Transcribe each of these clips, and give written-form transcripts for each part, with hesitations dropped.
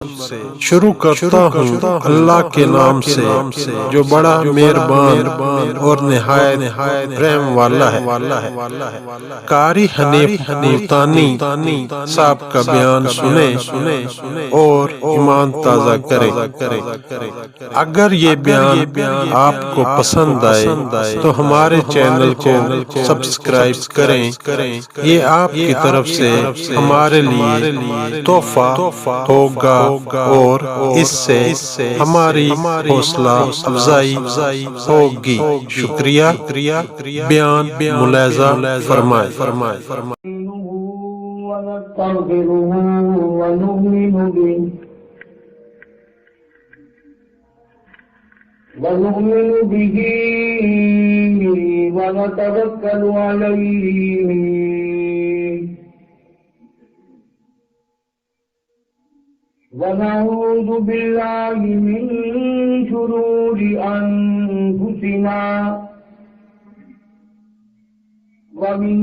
شروع کرتا ہوں اللہ کے نام سے جو بڑا مہربان اور نہایت رحم والا ہے۔ قاری حنیف ملتانی صاحب کا بیان سنیں اور ایمان تازہ کریں۔ اگر یہ بیان آپ کو پسند آئے تو ہمارے چینل کو سبسکرائب کریں، یہ آپ کی طرف سے ہمارے لیے تحفہ ہوگا اور اس سے ہماری حوصلہ افزائی ہوگی۔ شکریہ۔ بیان ملاحظہ فرمائیں۔ ونستغفره ونؤمن به ونتوكل عليه ونعوذ بالله من شرور أنفسنا ومن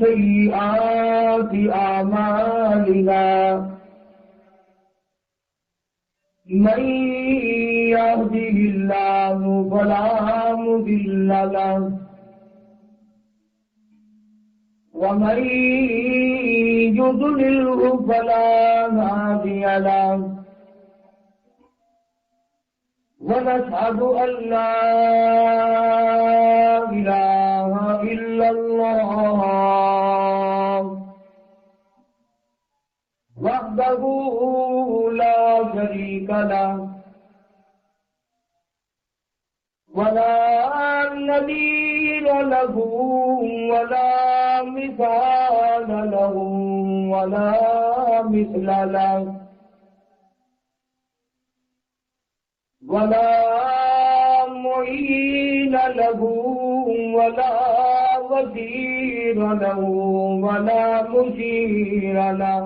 سيئات أعمالنا من يهده الله فلا مضل له ومن يضلله فلا هادي له ونشهد أن لا إله إلا الله وحده لا شريك له ولا نذير له ولا مثال له ولا مثل له ولا معين له ولا وزير له ولا مشير له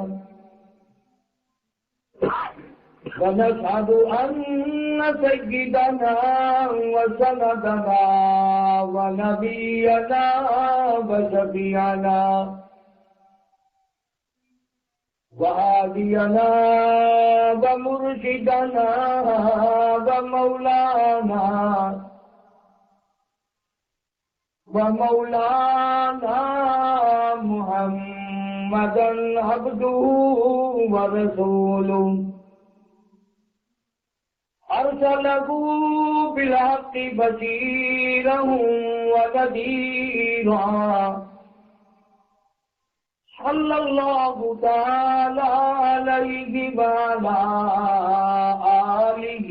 ونشهد أن سيدنا وسندنا ونبينا وشفيعنا وهادينا ومرشدنا ومولانا محمدا عبده ورسوله أرسله بالحق بشيرا ونذيرا صلى الله تعالى عليه وعلى آله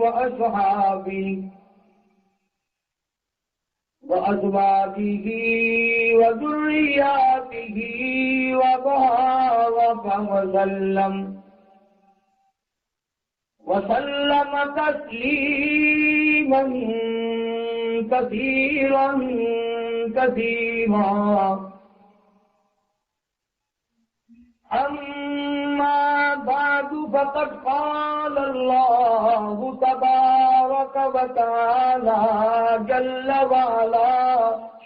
وأصحابه وأزواجه وذرياته وبارك وسلم تسليما كثيرا أما بعد فقد قال الله تبارك وتعالى جل وعلا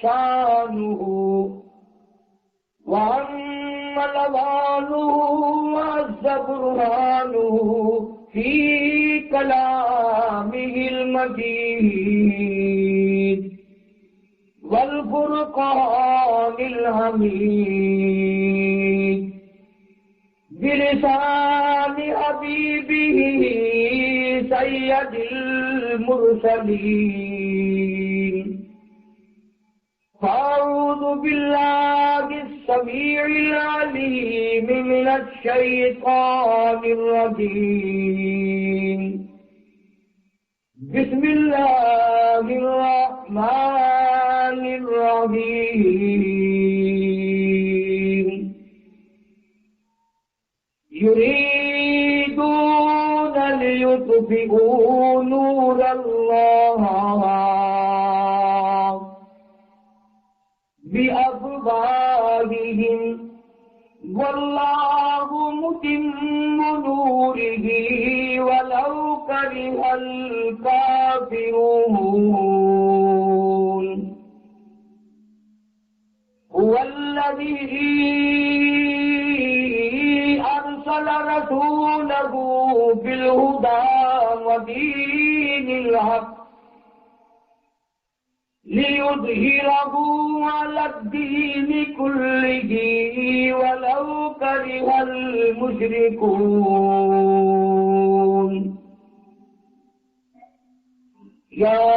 شانه وعم لوانه وعز برهانه في كلامه المجيد والفرقان الحميد بلسان حبيبه سيد المرسلين فأعوذ بالله السميع العليم من الشيطان الرجيم بسم الله الرحمن الرحيم يريدون ليطفئوا نور الله بأفواههم والله متم نوره ولو كره الكافرون هو الذي أرسل رسوله بالهدى ودين الحق ليظهره على الدين كله ولو كره المشركون يا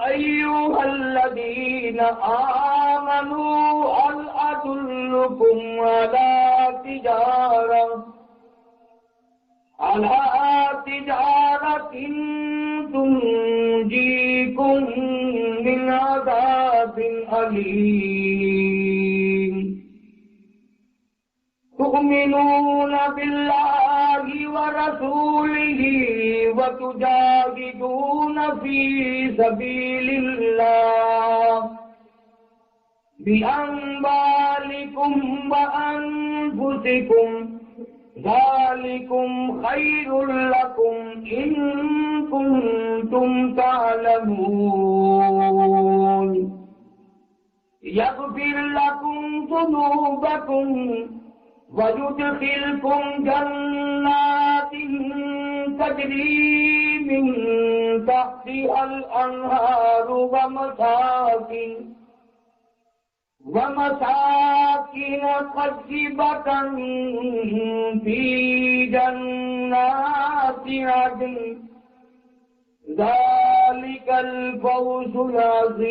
أيها الذين آمنوا هل أدلكم على تجارة تنجيكم من عذاب أليم تؤمنون بالله ورسوله وتجاهدون في سبيل الله بأموالكم وأنفسكم ذلكم خير لكم إن كنتم تعلمون يغفر لكم ذنوبكم ويدخلكم جنات تجري من تحتها الأنهار ومساكن طيبة في جنات عدن ذلك الفوز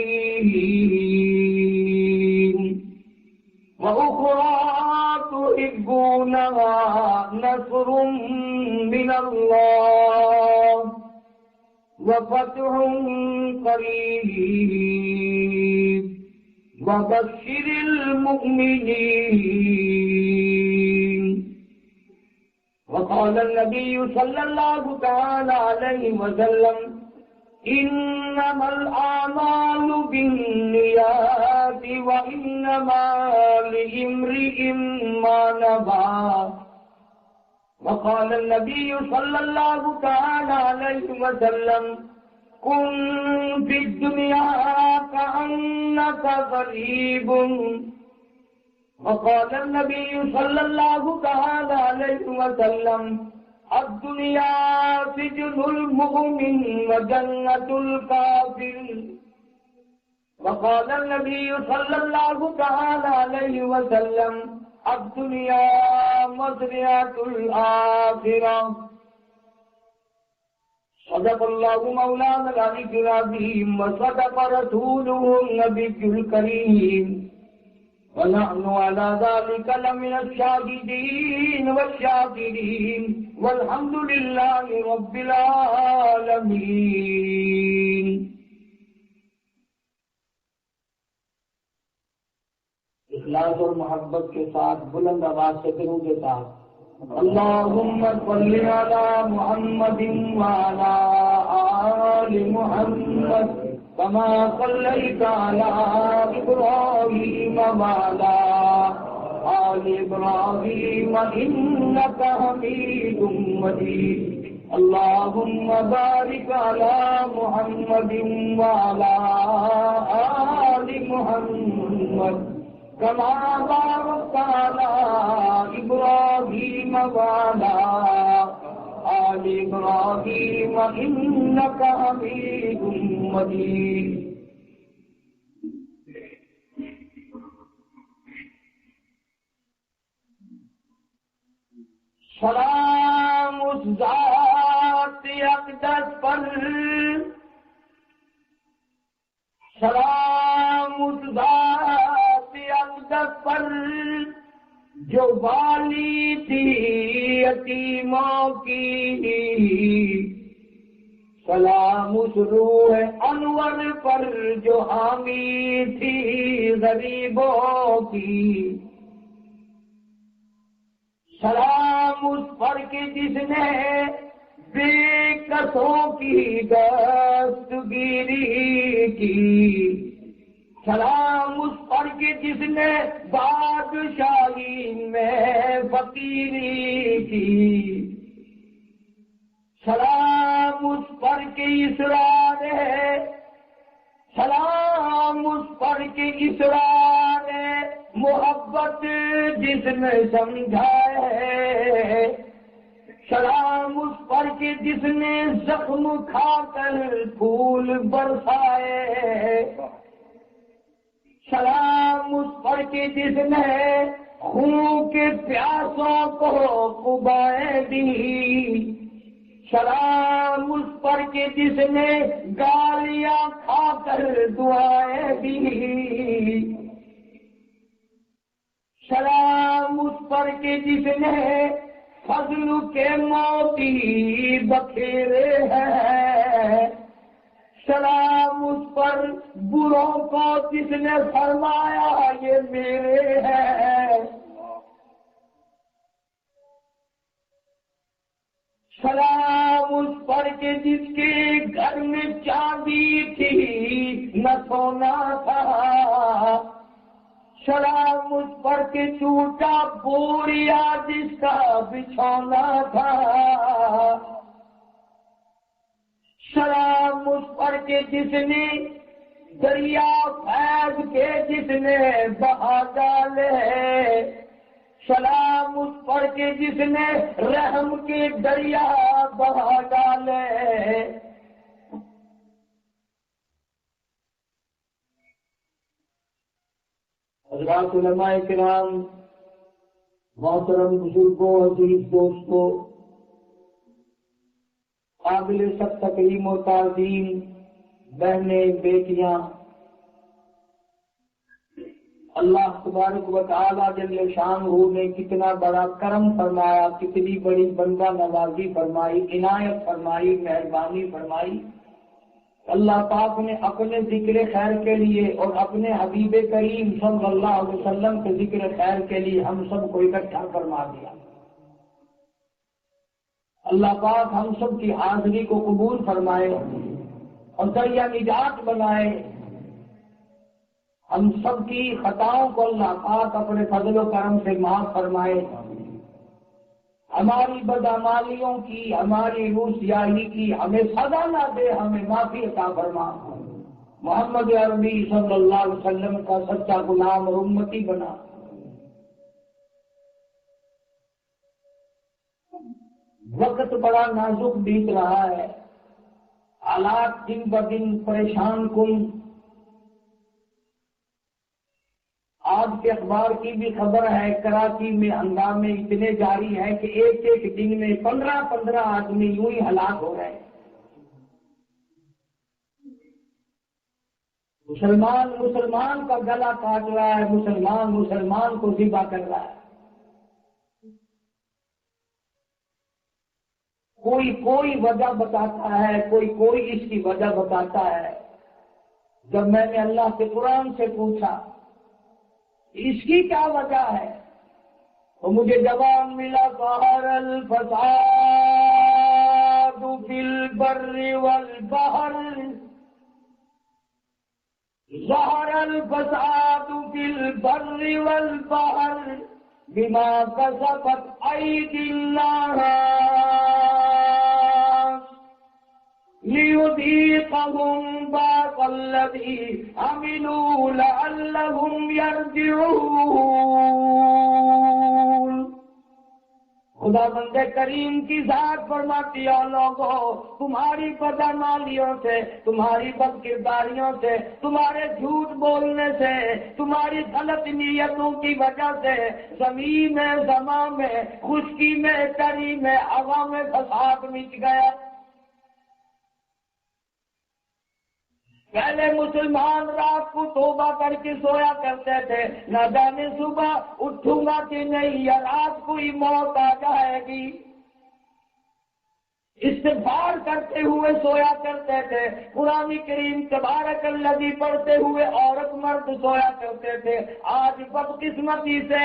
العظيم وأخرى تحبونها نصر من الله وفتح قريب وبشر المؤمنين وقال النبي صلى الله تعالى عليه وسلم إنما الأعمال بالنيات وإنما لامرئ ما نوى وقال النبي صلى الله تعالى عليه وسلم كن في الدنيا كأنك غريب وقال النبي صلى الله تعالى عليه وسلم الدنيا سجن المؤمن وجنة الكافر وقال النبي صلى الله تعالى عليه وسلم الدنيا مزرعة الآخرة صدق الله مولانا العلي العظيم وصدق رسوله النبي الكريم ونحن على ذلك لمن الشاهدين والشاكرين والحمد لله رب العالمين. اخلاص اور محبت کے ساتھ بلند آواز سے درود کے ساتھ اللهم صل على محمد وعلى آل محمد كما صليت على إبراهيم وعلى آل إبراهيم إنك حميد مجيد. اللهم بارك على محمد وعلى آل محمد كما باركت على إبراهيم وعلى آل إبراهيم إنك حميد مجيد. سلام اس ذات اقدس پر، سلام اس ذات اقدس پر جو والی تھی یتیموں کی، سلام اس روح انور پر جو حامی تھی غریبوں کی، سلام اس پر کے جس نے بے کسوں کی دستگیری کی، سلام اس پر کے جس نے بادشاہی میں فقیری کی، سلام اس پر کے اسرار ہے، سلام اس پر کے اسرار محبت جس نے سمجھا ہے، سلام اس پر کہ جس نے زخم کھا کر پھول برسائے، سلام اس پر کہ جس نے خون کے پیاسوں کو قبائیں دی، سلام اس پر کہ جس نے گالیاں کھا کر دعائیں دی، سلام اس پر کہ جس نے فضل کے موتی بکھیرے ہیں، سلام اس پر بروں کو جس نے فرمایا یہ میرے ہیں، سلام اس پر کہ جس کے گھر میں چاندی تھی نہ سونا تھا، سلام اس پر کہ ٹوٹا بوریا جس کا بچھونا تھا، سلام اس پر کہ جس نے دریا فیض کے جس نے بہا ڈالے، سلام اس پر کہ جس نے رحم کے دریا بہا ڈالے، حضرات علماء کرام، محترم بزرگوں، عزیز دوستوں، قابل سب تکریم و تعظیم بہنیں بیٹیاں، اللہ تبارک و تعالیٰ جل شانہ نے کتنا بڑا کرم فرمایا، کتنی بڑی بندہ نوازی فرمائی، عنایت فرمائی، مہربانی فرمائی۔ اللہ پاک نے اپنے ذکر خیر کے لیے اور اپنے حبیب کریم صلی اللہ علیہ وسلم کے ذکر خیر کے لیے ہم سب کو اکٹھا فرما دیا۔ اللہ پاک ہم سب کی حاضری کو قبول فرمائے اور ذریعہ نجات بنائے، ہم سب کی خطاؤں کو اللہ پاک اپنے فضل و کرم سے معاف فرمائے، ہماری بدعمالیوں کی، ہماری روسیاہی کی ہمیں سزا نہ دے، ہمیں معافی عطا فرما، محمد عربی صلی اللہ علیہ وسلم کا سچا غلام اور امتی بنا۔ وقت بڑا نازک بیت رہا ہے، حالات دن بدن پریشان کن۔ آج کے اخبار کی بھی خبر ہے، کراچی میں ہنگامے اتنے جاری ہیں کہ ایک ایک دن میں 15 آدمی یوں ہی ہلاک ہو رہے ہیں۔ مسلمان کا گلا کاٹ رہا ہے، مسلمان کو ذبح کر رہا ہے۔ کوئی وجہ بتاتا ہے، کوئی اس کی وجہ بتاتا ہے۔ جب میں نے اللہ کے قرآن سے پوچھا اس کی کیا وجہ ہے تو مجھے جواب ملا، ظہر الفساد فی البر والبحر، ظہر الفساد فی البر والبحر بما کسبت ایدی الناس لیذیقہم بعض الذی عملوا لعلہم یرجعون۔ خدا بند کریم کی ذات فرماتی ہے، لوگوں تمہاری بدعمالیوں سے، تمہاری بد کرداریوں سے، تمہارے جھوٹ بولنے سے، تمہاری غلط نیتوں کی وجہ سے زمین میں، زمان میں، خشکی میں، تری میں، ہوا میں فساد مچ گیا۔ پہلے مسلمان رات کو توبہ کر کے سویا کرتے تھے، نہ جانے صبح اٹھوں گا کہ نہیں یا رات کو ہی موت آ جائے گی، استغفار کرتے ہوئے سویا کرتے تھے، قرآن کریم تبارک الذی پڑھتے ہوئے عورت مرد سویا کرتے تھے۔ آج بدقسمتی سے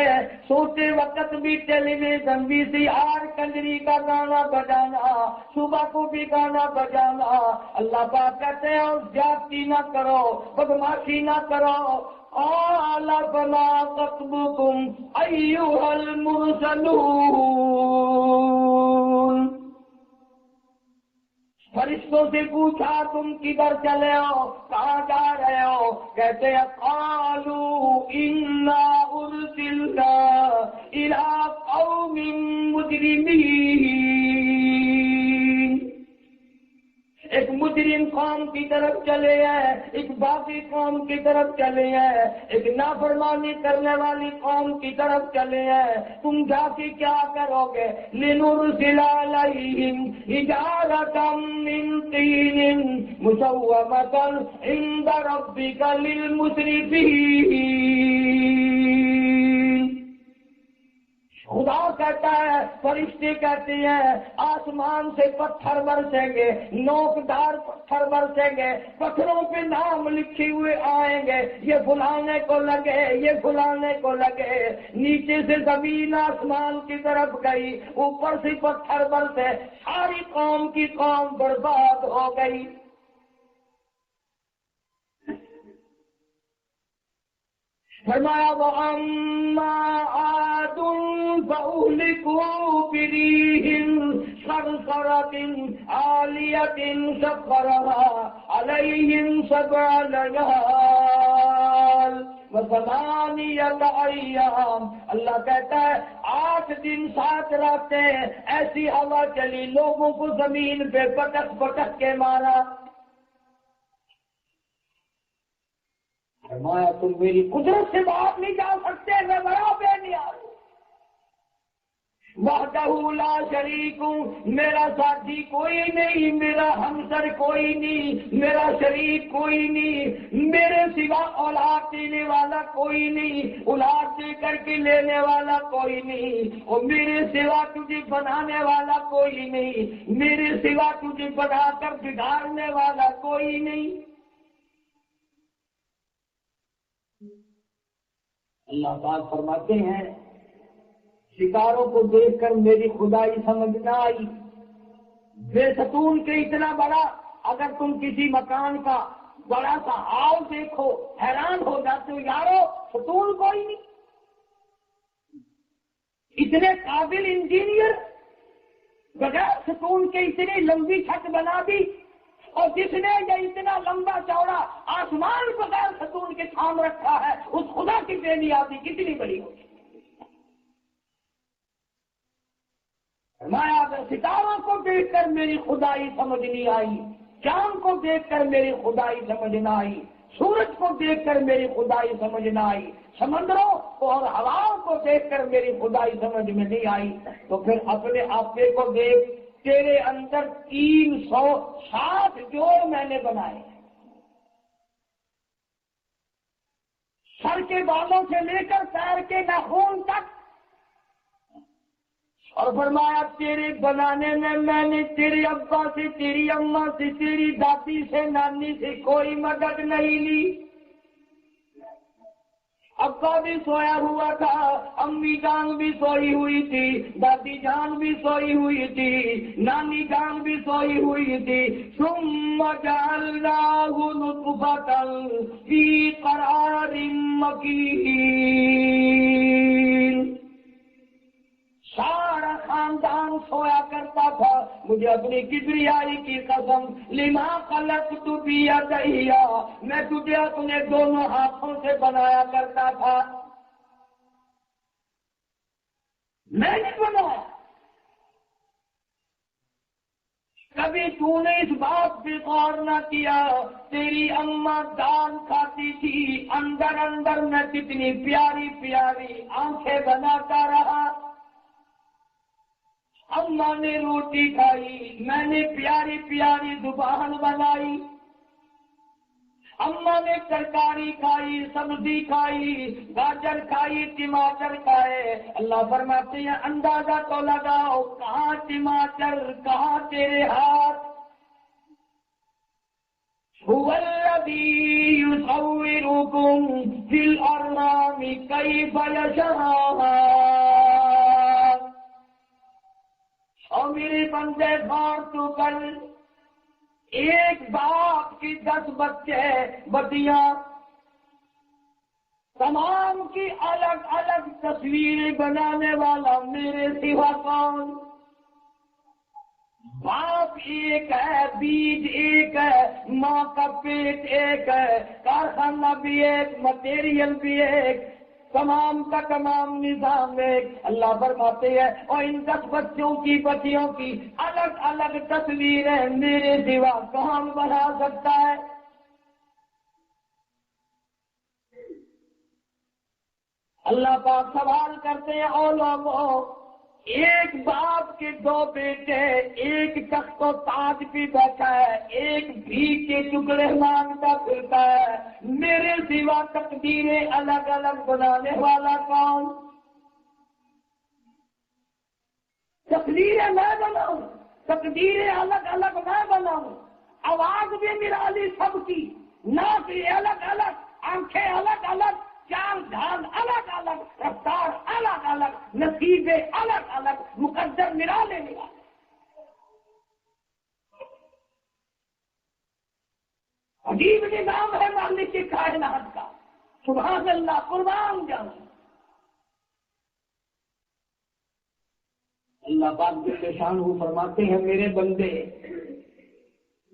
سوتے وقت بھی ٹیلی ویژن بھی سی آر کنجری کا گانا بجانا، صبح کو بھی گانا بجانا۔ اللہ پاک کہتے ہیں اور زیادتی نہ کرو، بدماشی نہ کرو۔ قال فما خطبكم أيها المرسلون، فرشتوں سے پوچھا تم کدھر چلے ہو، کہاں جا رہے ہو؟ کہتے ہیں قالوا انا ارسلنا الى قوم مجرمین، مجرم قوم کی طرف چلے ہیں، ایک باغی قوم کی طرف چلے ہیں، ایک نافرمانی کرنے والی قوم کی طرف چلے ہیں، تم جا کے کیا کرو گے؟ لِنُرْسِلَ عَلَيْهِمْ حِجَارَةً مِّن طِينٍ مُّسَوَّمَةً عِندَ رَبِّكَ لِلْمُسْرِفِينَ۔ خدا کہتا ہے، فرشتے کہتے ہیں آسمان سے پتھر برسیں گے، نوکدار پتھر برسیں گے، پتھروں پہ نام لکھے ہوئے آئیں گے، یہ فلانے کو لگے، یہ فلانے کو لگے۔ نیچے سے زمین آسمان کی طرف گئی، اوپر سے پتھر برسے، ساری قوم کی قوم برباد ہو گئی۔ فرمایا وَأَمَّا عَادٌ فَأُهْلِكُوا بِرِيحٍ صَرْصَرَةٍ عَالِيَةٍ سَخَّرَهَا عَلَيْهِمْ 7 لَيَالٍ وَثَمَانِيَةَ أَيَّامٍ۔ اللہ کہتا ہے 8 دن 7 راتیں ایسی ہوا چلی، لوگوں کو زمین پہ پٹک پٹک کے مارا۔ فرمایا تم میری قدرت سے باہر نہیں جا سکتے، میں بڑا بے نیاز ہوں، وحدہ لا شریک ہوں، میرا ساتھی کوئی نہیں، میرا ہمسر کوئی نہیں، میرا شریک کوئی نہیں، میرے سوا اولاد دینے والا کوئی نہیں، اولاد دے کر کے لینے والا کوئی نہیں، اور میرے سوا تجھے بنانے والا کوئی نہیں، میرے سوا تجھے بنا کر بگاڑنے والا کوئی نہیں۔ اللہ پاک فرماتے ہیں ستاروں کو دیکھ کر میری خدائی سمجھ نہ آئی، بے ستون کے اتنا بڑا، اگر تم کسی مکان کا بڑا سا ہال دیکھو حیران ہو جاتے ہو، یارو ستون کوئی نہیں، اتنے قابل انجینئر بغیر ستون کے اتنی لمبی چھت بنا دی، اور جس نے یہ اتنا لمبا چوڑا آسمان بغیر ستون کے تھام رکھا ہے، اس خدا کی بے نیازی کتنی بڑی ہوگی۔ فرمایا اگر ستاروں کو دیکھ کر میری خدائی سمجھ نہیں آئی، چاند کو دیکھ کر میری خدائی سمجھ نہ آئی، سورج کو دیکھ کر میری خدائی سمجھ نہ آئی، سمندروں اور ہواؤں کو دیکھ کر میری خدائی سمجھ میں نہیں آئی، تو پھر اپنے آپے کو دیکھ، تیرے اندر 360 جوڑ میں نے بنائے، سر کے بالوں سے لے کر پیر کے ناخن تک، اور فرمایا تیرے بنانے میں نے تیرے ابا سے، تیری اماں سے، تیری دادی سے، نانی سے کوئی مدد نہیں لی۔ ابا بھی سویا ہوا تھا، امی جان بھی سوئی ہوئی تھی، دادی جان بھی سوئی ہوئی تھی، نانی جان بھی سوئی ہوئی تھی۔ ثم جعلناہ نطفۃ فی قرار مکین۔ سارا خاندان سویا کرتا تھا، مجھے اپنی کبریائی کی قسم، لما خلقت بیدی، میں تجھے اپنے دونوں ہاتھوں سے بنایا کرتا تھا، میں نے بنایا۔ کبھی تو نے اس بات پہ غور نہ کیا، تیری اماں دال کھاتی تھی، اندر اندر میں کتنی پیاری پیاری آنکھیں بناتا رہا، اماں نے روٹی کھائی، میں نے پیاری پیاری زبان بنائی، اماں نے ترکاری کھائی، سبزی کھائی، گاجر کھائی، ٹماٹر کھائے۔ اللہ فرماتے ہیں اندازہ تو لگاؤ، کہاں ٹماٹر، کہاں تیرے ہاتھ۔ هو الذی یصورکم فی الارحام کیف یشاء۔ اور میرے بندے غور تو کر، ایک باپ کی 10 بچے بچیاں، تمام کی الگ الگ تصویریں بنانے والا میرے سوا کون؟ باپ ایک ہے، بیج ایک ہے، ماں کا پیٹ ایک ہے، کارخانہ بھی ایک، مٹیریل بھی ایک، تمام کا تمام نظام ایک۔ اللہ فرماتے ہیں اور ان 10 بچوں کی بچیوں کی الگ الگ الگ تصویریں میرے سوا کون بنا سکتا ہے؟ اللہ پاک سوال کرتے ہیں، او لوگوں، ایک باپ کے دو بیٹے، ایک تخت و تاج پہ بیٹھا ہے، ایک بھیک کے ٹکڑے مانگتا پھرتا ہے، میرے سوا تقدیریں الگ الگ بنانے والا کون؟ تقدیریں میں بناؤں، تقدیریں الگ الگ میں بناؤں، آواز بھی نرالی سب کی، ناک الگ الگ، آنکھیں الگ الگ، چال ڈھال الگ الگ، رفتار الگ الگ، نصیبے الگ الگ، مقدر نرالے نرالے۔ عجیب نظام ہے مالک کی کائنات کا، سبحان اللہ، قربان جاؤں۔ اللہ پاک جل شانہ فرماتے ہیں، میرے بندے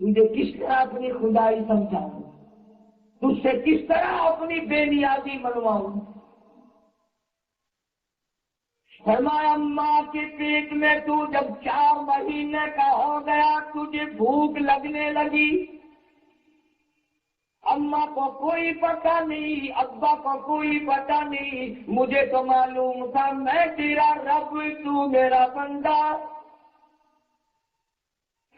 تجھے کس طرح اپنی خدائی سمجھاؤں، تجھ سے کس طرح اپنی بے نیازی منواؤں؟ فرمایا ماں کے پیٹ میں تو جب 4 مہینے کا ہو گیا، تجھے بھوک لگنے لگی، اماں کو کوئی پتہ نہیں، ابا کو کوئی پتہ نہیں، مجھے تو معلوم تھا میں تیرا رب، تو میرا بندہ۔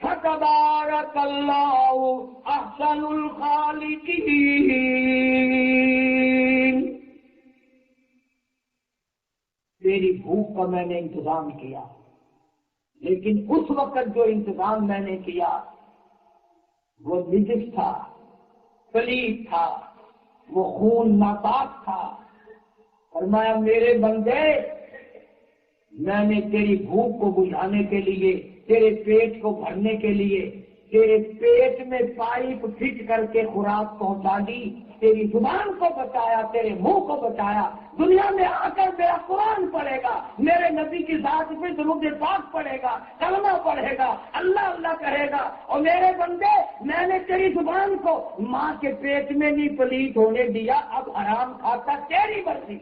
فتبارک اللہ احسن الخالقین۔ تیری بھوک کا میں نے انتظام کیا، لیکن اس وقت جو انتظام میں نے کیا وہ نجس تھا، پلید تھا، وہ خون ناپاک تھا۔ فرمایا میرے بندے، میں نے تیری بھوک کو بجھانے کے لیے، تیرے پیٹ کو بھرنے کے لیے، تیرے پیٹ میں پائپ فٹ کر کے خوراک پہنچا دی، تیری زبان کو بچایا، تیرے منہ کو بچایا۔ دنیا میں آ کر میرا قرآن پڑھے گا، میرے نبی کی ذات پہ درود پاک پڑھے گا، کلمہ پڑھے گا، اللہ اللہ کہے گا، اور میرے بندے میں نے تیری زبان کو ماں کے پیٹ میں نہیں پلیت ہونے دیا، اب حرام کھاتا تیری مرضی۔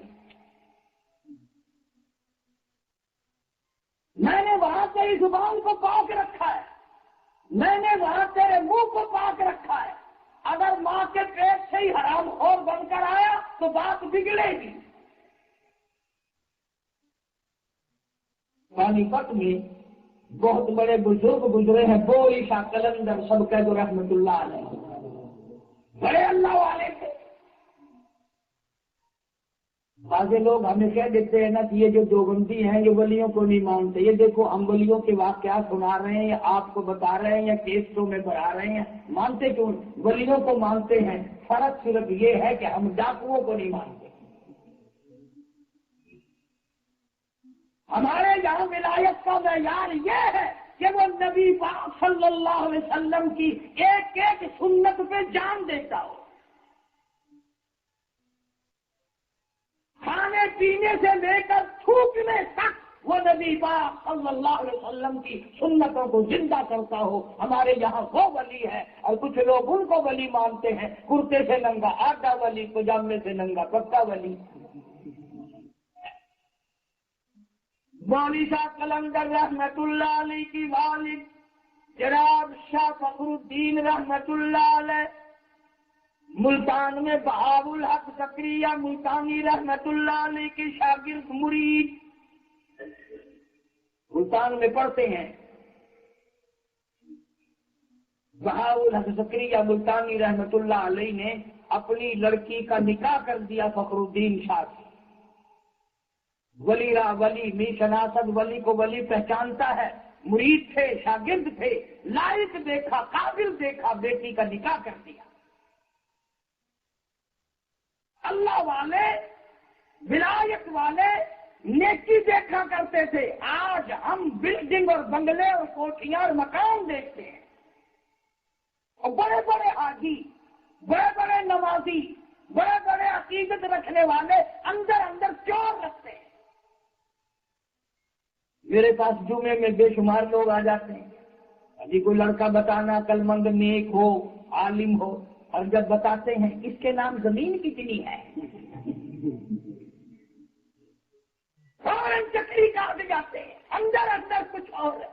میں نے وہاں تیری زبان کو پاک رکھا ہے، میں نے وہاں تیرے منہ کو پاک رکھا ہے، اگر ماں کے پیٹ سے ہی حرام خور بن کر آیا تو بات بگڑے گی۔ پانی پت میں بہت بڑے بزرگ گزرے ہیں، بوری شاہ قلندر سب کہہ دو رحمت اللہ علیہ، بڑے اللہ والے تھے۔ بعض لوگ ہمیں کہہ دیتے ہیں نا کہ یہ جو دیوبندی ہیں یہ ولیوں کو نہیں مانتے، یہ دیکھو ہم ولیوں کے واقعات سنا رہے ہیں یا آپ کو بتا رہے ہیں یا کیسٹوں میں بڑھا رہے ہیں، مانتے کیوں؟ ولیوں کو مانتے ہیں، فرق صرف یہ ہے کہ ہم ڈاکوؤں کو نہیں مانتے۔ ہمارے یہاں ولایت کا معیار یہ ہے کہ وہ نبی پاک صلی اللہ علیہ وسلم کی ایک ایک سنت پہ جان دیتا ہو، کھانے پینے سے لے کر تھوکنے تک وہ نبی پاک صلی اللہ علیہ وسلم کی سنتوں کو زندہ کرتا ہو۔ ہمارے یہاں وہ ولی ہے، اور کچھ لوگ ان کو ولی مانتے ہیں، کرتے سے ننگا آدھا ولی، پجامے سے ننگا پکا ولی۔ مولوی شاہ قلندر رحمت اللہ علیہ کی والد جناب شاہ فخر الدین رحمت اللہ علیہ، ملتان میں بہاء الحق زکریا ملتانی رحمت اللہ علیہ کے شاگرد مرید ملتان میں پڑھتے ہیں۔ بہاء الحق زکریا ملتانی رحمت اللہ علیہ نے اپنی لڑکی کا نکاح کر دیا فخر الدین شاہ سے۔ ولی را ولی می شناسد، ولی کو ولی پہچانتا ہے، مرید تھے، شاگرد تھے، لائق دیکھا، قابل دیکھا، بیٹی کا نکاح کر دیا۔ اللہ والے، ولایت والے نیکی دیکھا کرتے تھے، آج ہم بلڈنگ اور بنگلے اور کوٹھیاں اور مکان دیکھتے ہیں، اور بڑے بڑے حاجی، بڑے بڑے نمازی، بڑے بڑے عقیدت رکھنے والے اندر اندر چور رکھتے ہیں۔ میرے پاس جمعے میں بے شمار لوگ آ جاتے ہیں، ابھی کوئی لڑکا بتانا عقل مند نیک ہو عالم ہو، اور جب بتاتے ہیں اس کے نام زمین کتنی ہے، فوراً چکری کاٹ جاتے ہیں، اندر اندر کچھ اور ہے۔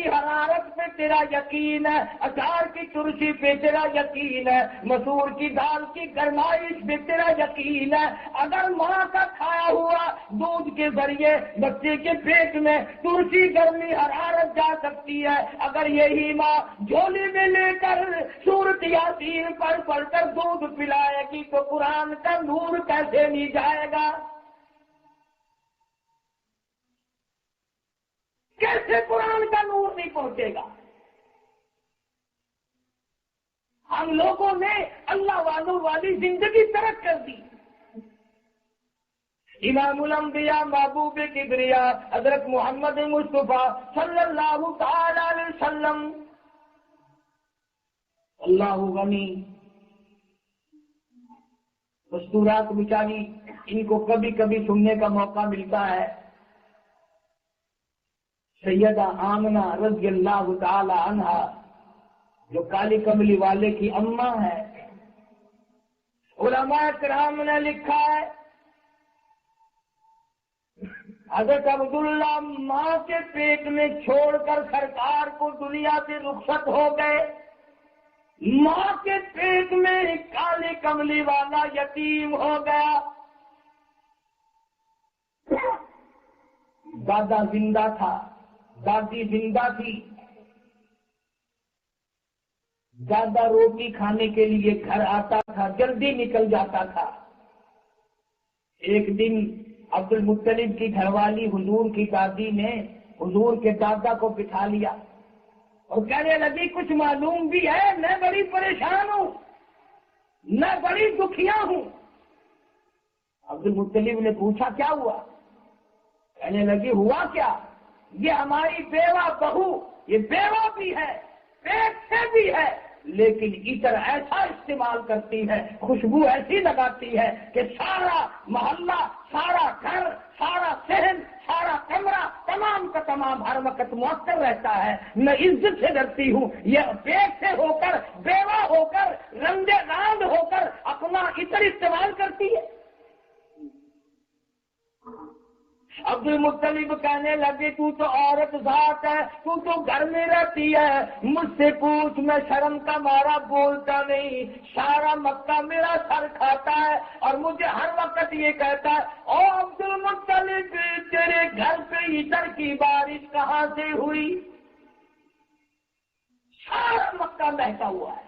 کی حرارت پہ تیرا یقین ہے، اچار کی ترشی پہ تیرا یقین ہے، مسور کی دال کی گرمائش پہ تیرا یقین ہے۔ اگر ماں کا کھایا ہوا دودھ کے ذریعے بچے کے پیٹ میں ترشی گرمی حرارت جا سکتی ہے، اگر یہی ماں جھولی میں لے کر سورۃ یاسین پڑھ کر دودھ پلائے گی تو قرآن کا نور کیسے نہیں جائے گا؟ کیسے قرآن کا نور نہیں پہنچے گا؟ ہم لوگوں نے اللہ والوں والی زندگی ترک کر دی۔ امام الانبیاء محبوب کبریا حضرت محمد مصطفیٰ صلی اللہ تعالی علیہ وسلم، اللہ غنی، مستورات بیچاری ان کو کبھی کبھی سننے کا موقع ملتا ہے۔ سیدہ آمنہ رضی اللہ تعالی عنہا جو کالی کملی والے کی اماں ہے، علماء کرام نے لکھا ہے حضرت عبداللہ ماں کے پیٹ میں چھوڑ کر سرکار کو دنیا سے رخصت ہو گئے۔ ماں کے پیٹ میں کالی کملی والا یتیم ہو گیا۔ دادا زندہ تھا، دادی زندہ تھی۔ دادا روٹی کھانے کے لیے گھر آتا تھا، جلدی نکل جاتا تھا۔ ایک دن عبد المطلب کی گھر والی حضور کی دادی نے حضور کے دادا کو بٹھا لیا اور کہنے لگی کچھ معلوم بھی ہے، میں بڑی پریشان ہوں، میں بڑی دکھیا ہوں۔ عبد المطلب نے پوچھا کیا ہوا؟ کہنے لگی ہوا کیا، یہ ہماری بیوہ بہو، یہ بیوہ بھی ہے، پیٹ سے بھی ہے، لیکن عطر ایسا استعمال کرتی ہے، خوشبو ایسی لگاتی ہے کہ سارا محلہ، سارا گھر، سارا صحن، سارا کمرہ تمام کا تمام ہر وقت معطر رہتا ہے۔ میں عزت سے ڈرتی ہوں، یہ پیٹ سے ہو کر، بیوہ ہو کر، رنگے راند ہو کر اپنا عطر استعمال کرتی ہے۔ عبد المطلب کہنے لگے تو عورت ذات ہے، تو گھر میں رہتی ہے، مجھ سے پوچھ، میں شرم کا مارا بولتا نہیں، سارا مکہ میرا سر کھاتا ہے اور مجھے ہر وقت یہ کہتا ہے او عبد المطلب تیرے گھر پہ عطر کی بارش کہاں سے ہوئی؟ سارا مکہ بہتا ہوا ہے۔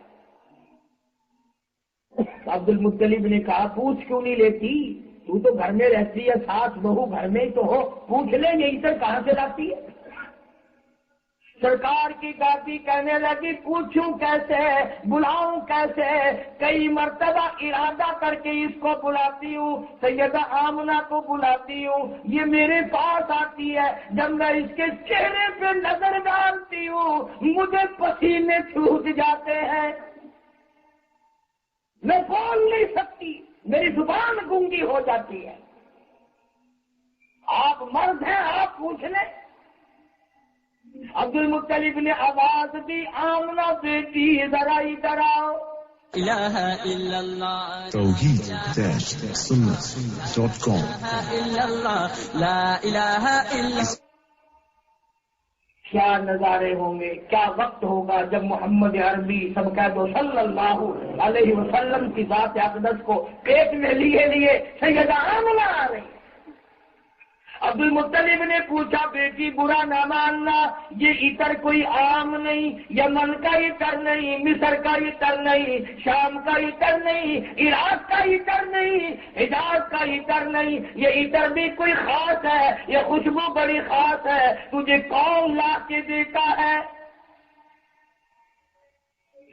عبد المطلب نے کہا پوچھ کیوں نہیں لیتی، تو گھر میں رہتی ہے، ساس بہو گھر میں تو ہو، پوچھ لیں گے عطر کہاں سے لاتی ہے؟ سرکار کی دادی کہنے لگی پوچھوں کیسے، بلاؤں کیسے؟ کئی مرتبہ ارادہ کر کے اس کو بلاتی ہوں، سیدہ آمنہ کو بلاتی ہوں، یہ میرے پاس آتی ہے، جب میں اس کے چہرے پہ نظر ڈالتی ہوں مجھے پسینے چھوٹ جاتے ہیں، میں بول نہیں سکتی، میری زبان گونگی ہو جاتی ہے۔ آپ مرد ہیں، آپ پوچھ لیں۔ عبد المطلب نے آواز دی آمنہ بیٹی ذرا ادھر آؤ۔ الہ الا اللہ توحید-سنت.com الا اللہ لا الہ الا کیا نظارے ہوں گے، کیا وقت ہوگا جب محمد عربی سب کہہ دو صلی اللہ علیہ وسلم کی ذات اقدس کو پیٹ میں لیے سیدہ آمنہ آ رہی۔ عبد المطلب نے پوچھا بیٹی برا نہ ماننا، یہ عطر کوئی عام نہیں، یمن کا عطر نہیں، مصر کا عطر نہیں، شام کا عطر نہیں، عراق کا عطر نہیں، حجاز کا عطر نہیں، یہ عطر بھی کوئی خاص ہے، یہ خوشبو بڑی خاص ہے، تجھے کون لا کے دیتا ہے؟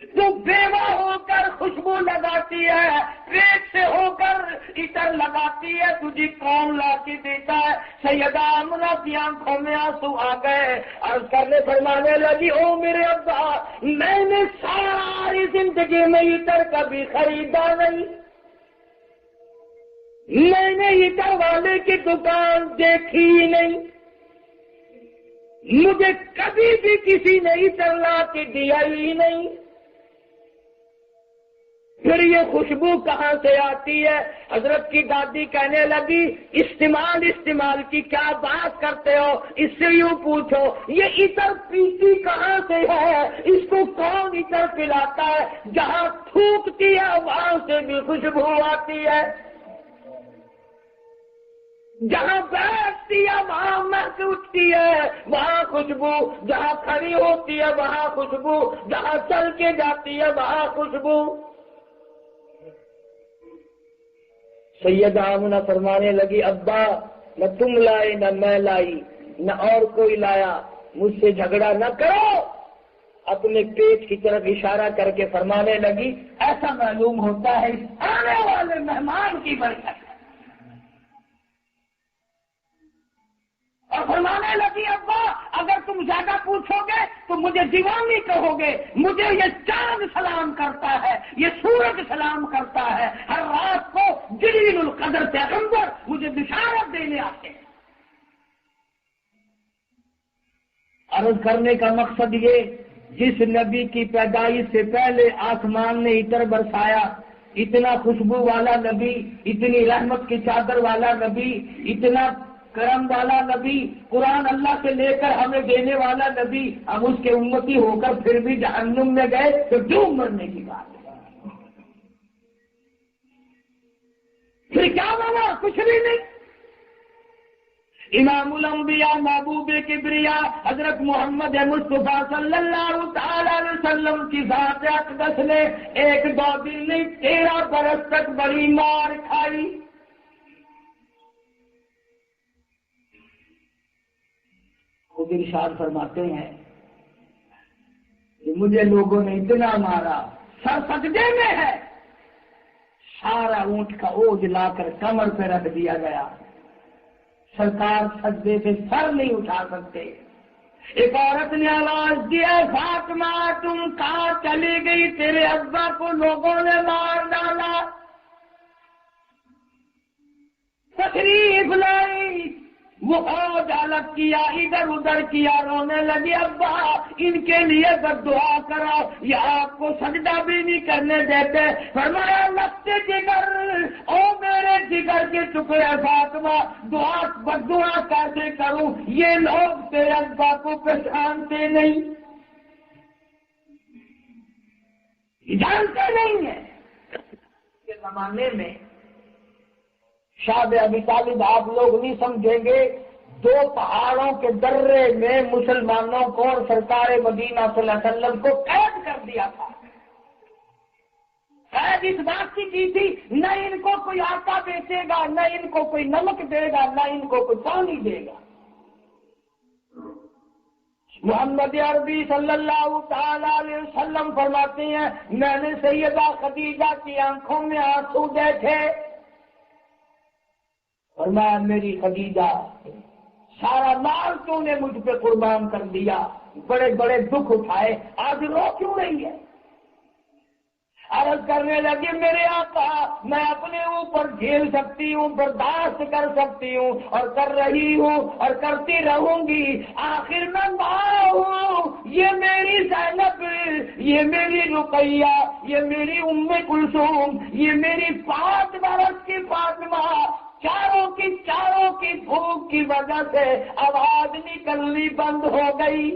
تو بیوہ ہو کر خوشبو لگاتی ہے، پیٹ سے ہو کر عطر لگاتی ہے، تجھے کون لا کے دیتا ہے؟ سیدہ آمنہ کی آنکھوں میں آنسو آ گئے، عرض کرنے فرمانے لگی او میرے ابا، میں نے ساری زندگی میں عطر کبھی خریدا نہیں، میں نے عطر والے کی دکان دیکھی ہی نہیں، مجھے کبھی بھی کسی نے عطر لا کے دیا ہی نہیں، پھر یہ خوشبو کہاں سے آتی ہے؟ حضرت کی دادی کہنے لگی استعمال کی کیا بات کرتے ہو، اس سے یوں پوچھو یہ عطر پیتی کہاں سے ہے، اس کو کون عطر پلاتا ہے؟ جہاں تھوکتی ہے وہاں سے بھی خوشبو آتی ہے، جہاں بیٹھتی ہے وہاں مہک اٹھتی ہے، وہاں خوشبو، جہاں کھڑی ہوتی ہے وہاں خوشبو، جہاں چل کے جاتی ہے وہاں خوشبو۔ سیدہ آمنہ فرمانے لگی ابا نہ تم لائے نہ میں لائی نہ اور کوئی لایا، مجھ سے جھگڑا نہ کرو۔ اپنے پیٹ کی طرف اشارہ کر کے فرمانے لگی ایسا معلوم ہوتا ہے آنے والے مہمان کی برکت۔ اور فرمانے لگی ابا اگر تم زیادہ پوچھو گے تو مجھے دیوانی کہو گے، مجھے یہ چاند سلام کرتا ہے، یہ سورج سلام کرتا ہے، ہر رات کو جلیل القدر پیغمبر مجھے بشارت دینے آتے ہیں۔ عرض کرنے کا مقصد یہ، جس نبی کی پیدائش سے پہلے آسمان نے عطر برسایا، اتنا خوشبو والا نبی، اتنی رحمت کی چادر والا نبی، اتنا کرم والا نبی، قرآن اللہ سے لے کر ہمیں دینے والا نبی، ہم اس کے امتی ہو کر پھر بھی جہنم میں گئے تو ڈوب مرنے کی بات ہے۔ پھر کیا بنا؟ کچھ بھی نہیں۔ امام الانبیاء محبوب کبریا حضرت محمد مصطفیٰ صلی اللہ تعالی علیہ وسلم کی ذات اقدس نے 1-2 دن نہیں 13 برس تک بڑی مار کھائی۔ خود ارشاد فرماتے ہیں کہ مجھے لوگوں نے اتنا مارا، سر سجدے میں ہے، سارا اونٹ کا اوج لا کر کمر پہ رکھ دیا گیا، سرکار سجدے سے سر نہیں اٹھا سکتے۔ ایک عورت نے آواز دیا فاطمہ تم کہاں چلی گئی، تیرے ابا کو لوگوں نے مار ڈالا۔ تشریف لائی، وہ اوج الگ کیا، ادھر ادھر کیا، رونے لگی ابا ان کے لیے بد دعا کرو، یہ آپ کو سجدہ بھی نہیں کرنے دیتے۔ فرمایا لگتے جگر، او میرے جگر کے ٹکڑے فاطمہ بد دعا کیسے کروں، یہ لوگ تیرے ابا کو پہچانتے نہیں، جانتے نہیں ہیں۔ کے زمانے میں شاہ ابی طالب آپ لوگ نہیں سمجھیں گے، 2 پہاڑوں کے درے میں مسلمانوں کو اور سرکار مدینہ صلی اللہ علیہ وسلم کو قید کر دیا تھا۔ قید اس بات کی تھی نہ ان کو کوئی آٹا بیچے گا، نہ ان کو کوئی نمک دے گا، نہ ان کو کوئی پانی دے گا۔ محمد عربی صلی اللہ تعالی علیہ وسلم فرماتے ہیں میں نے سیدہ خدیجہ کی آنکھوں میں آنسو دیکھے، فرمایا میری خدیجہ سارا مال تو نے مجھ پہ قربان کر دیا، بڑے بڑے دکھ اٹھائے، آج رو کیوں رہی ہے؟ عرض کرنے لگے میرے آقا میں اپنے اوپر جھیل سکتی ہوں، برداشت کر سکتی ہوں اور کر رہی ہوں اور کرتی رہوں گی، آخر میں ماں ہوں، یہ میری زینب، یہ میری رقیہ، یہ میری ام کلثوم، یہ میری 5 برس کی فاطمہ، چاروں کی بھوک کی وجہ سے آواز نکلنی بند ہو گئی۔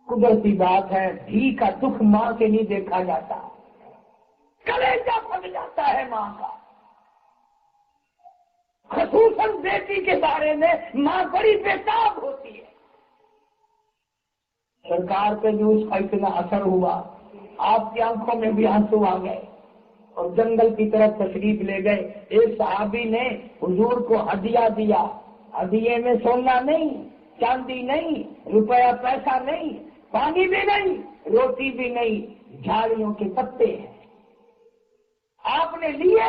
قدرتی بات ہے، دھی کا دکھ ماں سے نہیں دیکھا جاتا، کلیجہ پھٹ جاتا ہے ماں کا۔ خصوصاً بیٹی کے بارے میں ماں بڑی بےتاب ہوتی ہے۔ سرکار پہ بھی اس کا اتنا اثر ہوا، آپ کی آنکھوں میں بھی آنسو آ گئے اور جنگل کی طرف تشریف لے گئے۔ ایک صحابی نے حضور کو ہدیہ دیا، ہدیے میں سونا نہیں، چاندی نہیں، روپیہ پیسہ نہیں، پانی بھی نہیں، روٹی بھی نہیں، جھاڑیوں کے پتے ہیں۔ آپ نے لیے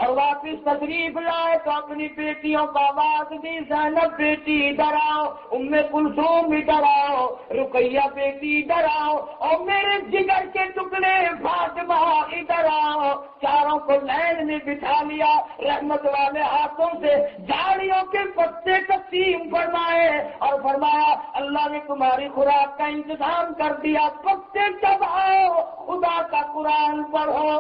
اور واپس تشریف لائے تو اپنی بیٹیوں کو آواز دی، زینب بیٹی ادھر آؤ، ام کلثوم ادھر آؤ، رقیہ بیٹی ادھر آؤ، اور میرے جگر کے ٹکڑے فاطمہ ادھر آؤ۔ چاروں کو لائن میں بٹھا لیا، رحمت والے ہاتھوں سے جھاڑیوں کے پتے تقسیم فرمائے اور فرمایا اللہ نے تمہاری خوراک کا انتظام کر دیا، پتے چباؤ، خدا کا قرآن پڑھو۔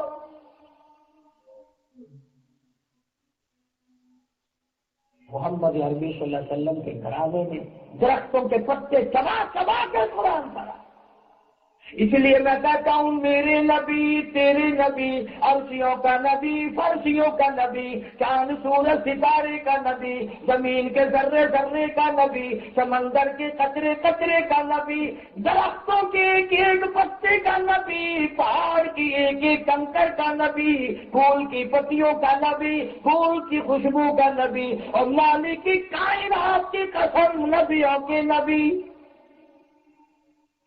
محمد عربی صلی اللہ علیہ وسلم کے گھرانے میں درختوں کے پتے چبا چبا کر قرآن پڑھا۔ اس لیے میں کہتا ہوں میرے نبی تیرے نبی، عرشیوں کا نبی فرشیوں کا نبی، چاند سورج ستارے کا نبی، زمین کے ذرے ذرے کا نبی، سمندر کے قطرے قطرے کا نبی، درختوں کے ایک ایک پتے کا نبی، پہاڑ کی ایک ایک کنکر کا نبی، پھول کی پتیوں کا نبی، پھول کی خوشبو کا نبی، اور مالک کی کائنات کی قسم نبیوں کے نبی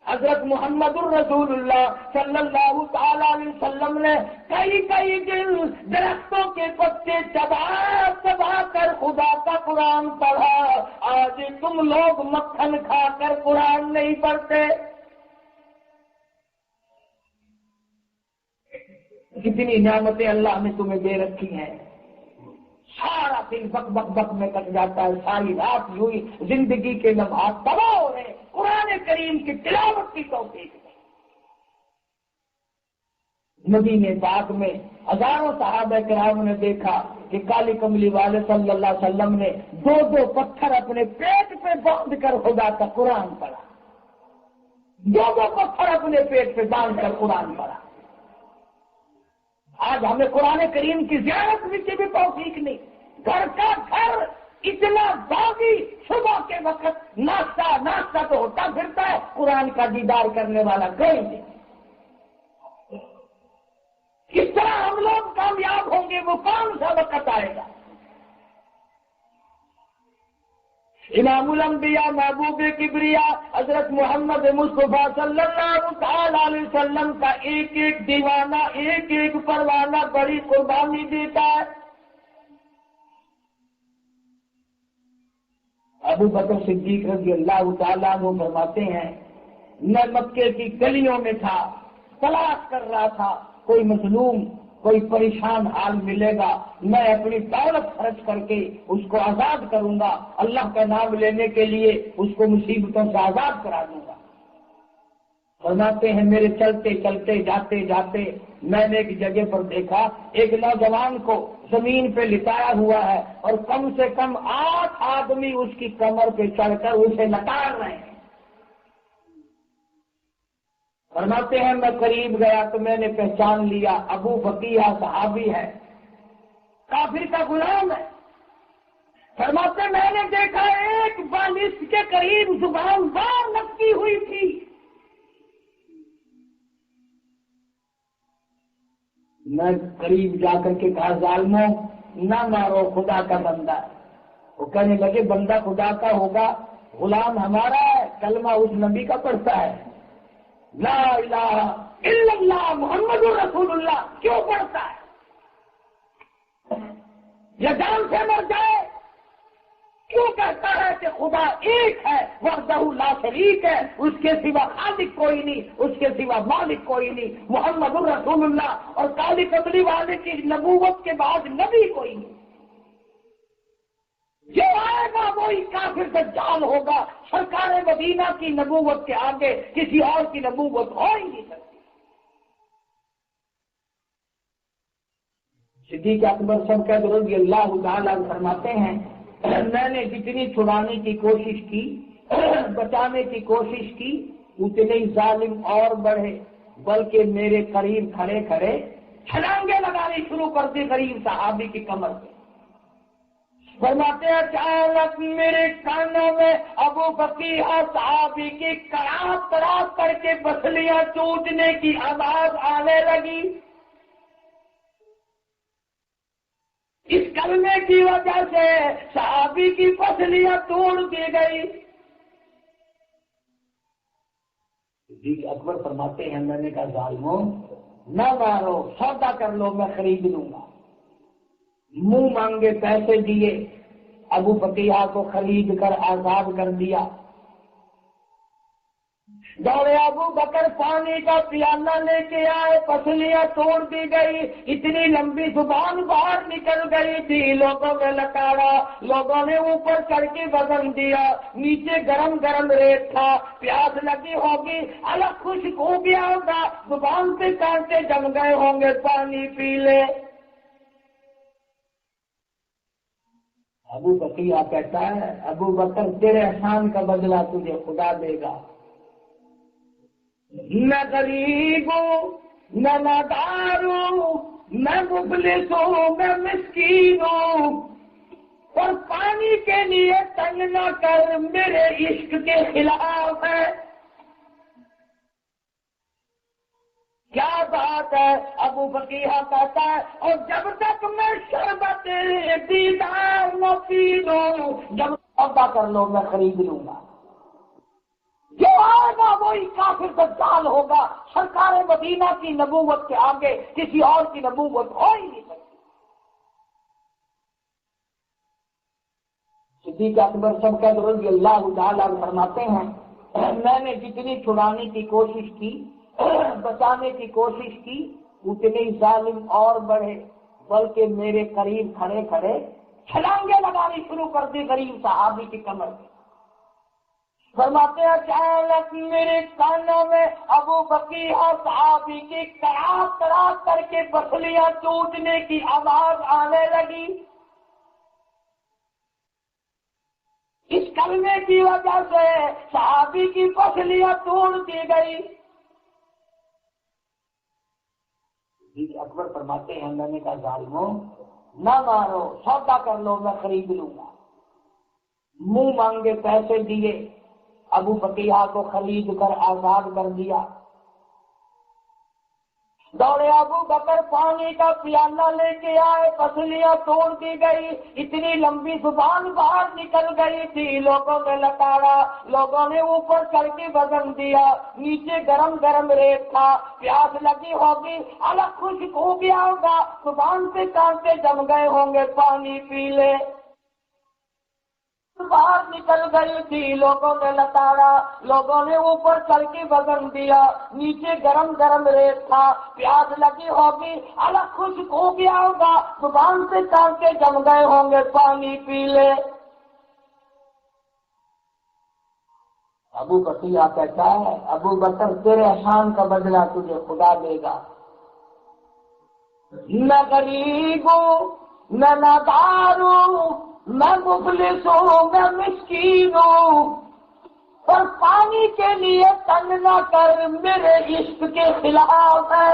حضرت محمد الرسول اللہ صلی اللہ تعالی علیہ وسلم نے کئی دن درختوں کے پتے چبا چبا کر خدا کا قرآن پڑھا۔ آج تم لوگ مکھن کھا کر قرآن نہیں پڑھتے۔ کتنی نعمتیں اللہ نے تمہیں دے رکھی ہیں، سارا دن بک بک بک میں کٹ جاتا ہے، ساری رات یوں ہی زندگی کے لمحات تباہ ہو رہے ہیں قرآن کریم کی تلاوت کی توفیق میں۔ مدینے پاک میں ہزاروں صحابہ کرام نے دیکھا کہ کالی کملی والے صلی اللہ علیہ وسلم نے دو پتھر اپنے پیٹ پہ باندھ کر خدا کا قرآن پڑھا، دو پتھر اپنے پیٹ پہ باندھ کر قرآن پڑھا۔ آج ہمیں قرآن کریم کی زیارت کی بھی توفیق نہیں، گھر کا گھر اتنا باغی، صبح کے وقت ناشتہ تو ہوتا پھرتا ہے، قرآن کا دیدار کرنے والا گئے نہیں۔ کس طرح ہم لوگ کامیاب ہوں گے، وہ کون سا وقت آئے گا؟ امام الانبیاء محبوب کبریا حضرت محمد مصطفیٰ صلی اللہ تعالی علیہ وسلم کا ایک ایک دیوانہ، ایک ایک پروانہ بڑی قربانی دیتا ہے۔ ابو بکر صدیق رضی اللہ تعالیٰ عنہ فرماتے ہیں میں مکے کی گلیوں میں تھا، تلاش کر رہا تھا کوئی مظلوم، کوئی پریشان حال ملے گا، میں اپنی دولت خرچ کر کے اس کو آزاد کروں گا، اللہ کا نام لینے کے لیے اس کو مصیبتوں سے آزاد کرا دوں گا۔ فرماتے ہیں میرے چلتے چلتے جاتے جاتے میں نے ایک جگہ پر دیکھا ایک نوجوان کو زمین پہ لٹایا ہوا ہے اور کم سے کم 8 آدمی اس کی کمر پہ چڑھ کر اسے لٹار رہے ہیں۔ فرماتے ہیں میں قریب گیا تو میں نے پہچان لیا ابو بقیہ صحابی ہے، کافر کا غلام ہے۔ فرماتے میں نے دیکھا ایک بالش کے قریب زبان باہر لٹکی ہوئی تھی۔ میں قریب جا کر کے کہا ظالموں نہ مارو، خدا کا بندہ ہے۔ وہ کہنے لگے بندہ خدا کا ہوگا، غلام ہمارا ہے، کلمہ اس نبی کا پڑھتا ہے، لا الہ الا اللہ محمد رسول اللہ کیوں پڑھتا ہے؟ یا جان سے مر جائے کیوں کہتا ہے کہ خدا ایک ہے، وحدہ لا شریک ہے، اس کے سوا خالق کوئی نہیں، اس کے سوا مالک کوئی نہیں، محمد الرسول اللہ اور کالی کملی والے کی نبوت کے بعد نبی کوئی نہیں۔ جو آئے گا وہی کافر دجال ہوگا، سرکار مدینہ کی نبوت کے آگے کسی اور کی نبوت ہو ہی نہیں سکتی۔ صدیق اکبر سب رضی اللہ تعالیٰ فرماتے ہیں میں نے جتنی چھڑانے کی کوشش کی، بچانے کی کوشش کی، اتنے ہی ظالم اور بڑھے، بلکہ میرے قریب کھڑے کھڑے چھلانگیں لگانی شروع کر دی غریب صحابی کی کمر پہ۔ فرماتے ہیں اچانک میرے کانوں میں ابو بقیہ صحابی کی کڑاپ کڑاپ کر کے پسلیاں ٹوٹنے کی آواز آنے لگی۔ اس کلمے کی وجہ سے صحابی کی پسلیاں توڑ دی گئی۔ صدیق اکبر فرماتے ہیں میں نے کہا ظالموں نہ مارو، سودا کر لو میں خرید لوں گا۔ منہ مانگے پیسے دیے، ابو بکیہ کو خرید کر آزاد کر دیا۔ دوڑے ابو بکر پانی کا پیالہ لے کے آئے، پسلیاں توڑ دی گئی، اتنی لمبی زبان باہر نکل گئی تھی، لوگوں نے لکاڑا، لوگوں نے اوپر چڑھ کے وزن دیا، نیچے گرم گرم ریت تھا، پیاس لگی ہوگی، الگ خشک ہو گیا ہوگا، زبان پہ کانٹے جم گئے ہوں گے، پانی پی لے۔ ابو بکیہ کہتا ہے ابو بکر تیرے احسان کا بدلہ تجھے خدا دے گا، نہ غریب ہوں نہ نادار ہوں، میں مفلس ہوں میں مسکین ہوں، اور پانی کے لیے تنگ نہ کر، میرے عشق کے خلاف ہے۔ کیا بات ہے، ابو بکیہ کہتا ہے، اور جب تک میں شربت دیدار نہ پی لوں، جب سودا کر لو میں خرید لوں گا، جو آئے گا وہی کافر دجال ہوگا، سرکار مدینہ کی نبوت کے آگے کسی اور کی نبوت ہو ہی نہیں سکتی۔ صدیق اکبر سب رضی اللہ تعالیٰ فرماتے ہیں میں نے جتنی چھڑانے کی کوشش کی، بچانے کی کوشش کی، اتنے ہی ظالم اور بڑھے، بلکہ میرے قریب کھڑے کھڑے چھلانگیں لگانی شروع کر دی غریب صحابی کی کمر میں۔ فرماتے ہیں اچانک میرے کانوں میں ابو بکیہ صحابی کی کراہ کراہ کر کے پسلیاں ٹوٹنے کی آواز آنے لگی۔ اس کلمے کی وجہ سے صحابی کی پسلیاں توڑ دی گئی۔ اکبر فرماتے ہیں میں نے کہا ظالموں نہ مارو، سودا کر لو میں خرید لوں گا۔ منہ مانگے پیسے دیے، ابو بکیہ کو خرید کر آزاد کر دیا۔ دوڑے ابو بکر پانی کا پیالہ لے کے آئے، پسلیاں توڑ دی گئی، اتنی لمبی زبان باہر نکل گئی تھی، لوگوں نے لکاڑا، لوگوں نے اوپر چڑھ کے وزن دیا، نیچے گرم گرم ریت تھا، پیاس لگی ہوگی، الگ خشک ہو گیا ہوگا، زبان پہ کانٹے جم گئے ہوں گے، پانی پی لے۔ باہر نکل گئی تھی، لوگوں نے لتاڑا، لوگوں نے اوپر چڑھ کے وزن دیا، نیچے گرم گرم ریت تھا، پیاس لگی ہوگی، الگ خشک ہو گیا ہوگا، زبان سے کانٹے جم گئے ہوں گے، پانی پی لے۔ ابو بکیہ کہتا ہے ابو بکر تیرے احسان کا بدلہ تجھے خدا دے گا، نہ غریب ہوں نہ نادار ہوں، میں مفلس ہوں میں مسکین ہوں، اور پانی کے لیے تنگ نہ کر، میرے عشق کے خلاف ہے۔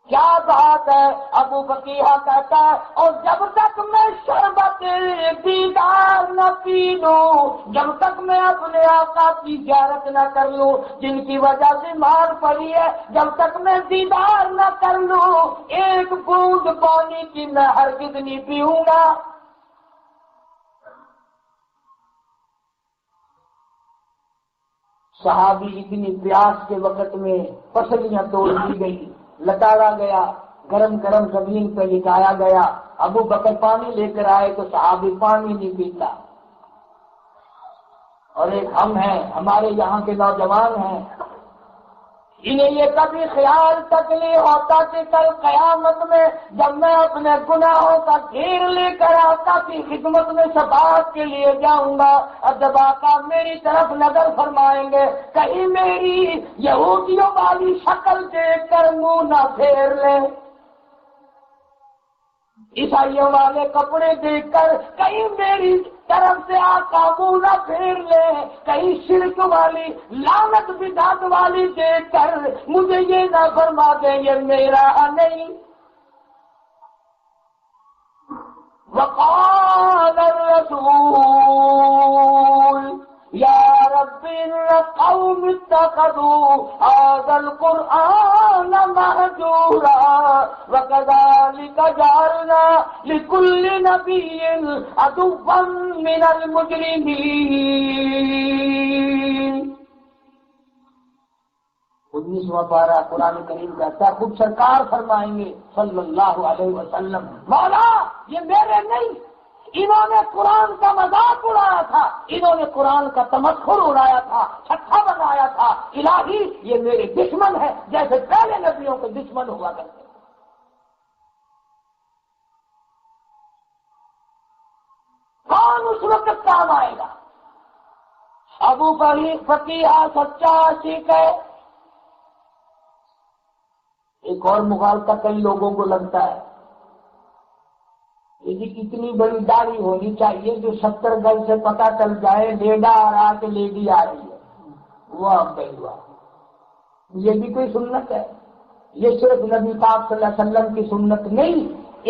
کیا بات ہے، ابو بکیہ کہتا ہے، اور جب تک میں شربت دیدار نہ پی لوں، جب تک میں اپنے آقا کی زیارت نہ کر لوں جن کی وجہ سے مار پڑی ہے، جب تک میں دیدار نہ کر لوں، ایک بوند پانی کی میں ہرگز نہیں پیوں گا۔ صحابی اتنی پیاس کے وقت میں پسلیاں توڑ دی گئی، لتاڑا گیا، گرم گرم زمین پہ لٹایا گیا، ابو بکر پانی لے کر آئے تو صحابی پانی نہیں پیتا، اور ایک ہم ہیں، ہمارے یہاں کے نوجوان ہیں، انہیں یہ کبھی خیال تک نہیں ہوتا کہ کل قیامت میں جب میں اپنے گناہوں کا ڈھیر لے کر آقا کی خدمت میں شفاعت کے لیے جاؤں گا، اور جب آقا میری طرف نظر فرمائیں گے کہیں میری یہودیوں والی شکل دیکھ کر منہ نہ پھیر لیں، عیسائیوں والے کپڑے دیکھ کر کہیں میری طرف سے آقا منہ نہ پھیر لے، کہیں شرک والی لعنت بدعت والی دیکھ کر مجھے یہ نہ فرما دیں یہ میرا نہیں۔ وقال الرسول یا رب القوم اتخذوا هذا القرآن مهجورا وكذلك جعلنا لكل نبي عدوا من المجرمين۔ خود 19واں پارہ قرآن کریم کہتا ہے، خود سرکار فرمائیں گے صلی اللہ علیہ وسلم، مولا یہ میرے نہیں، انہوں نے قرآن کا مذاق اڑایا تھا، انہوں نے قرآن کا تمسخر اڑایا تھا، چھٹا بنایا تھا، الہی یہ میرے دشمن ہے، جیسے پہلے نبیوں کے دشمن ہوا کرتے تھے۔ کون اس وقت کام آئے گا؟ ابو فقیہ سچا عاشق ہے۔ ایک اور مغالطہ کئی لوگوں کو لگتا ہے، یہ اتنی بڑی داڑھی ہونی چاہیے جو 70 گز سے پتہ چل جائے لیڈا آ رہا کہ لیڈی آ رہی ہے، وہ اب گئی ہوا۔ یہ بھی کوئی سنت ہے؟ یہ صرف نبی پاک صلی اللہ علیہ وسلم کی سنت نہیں،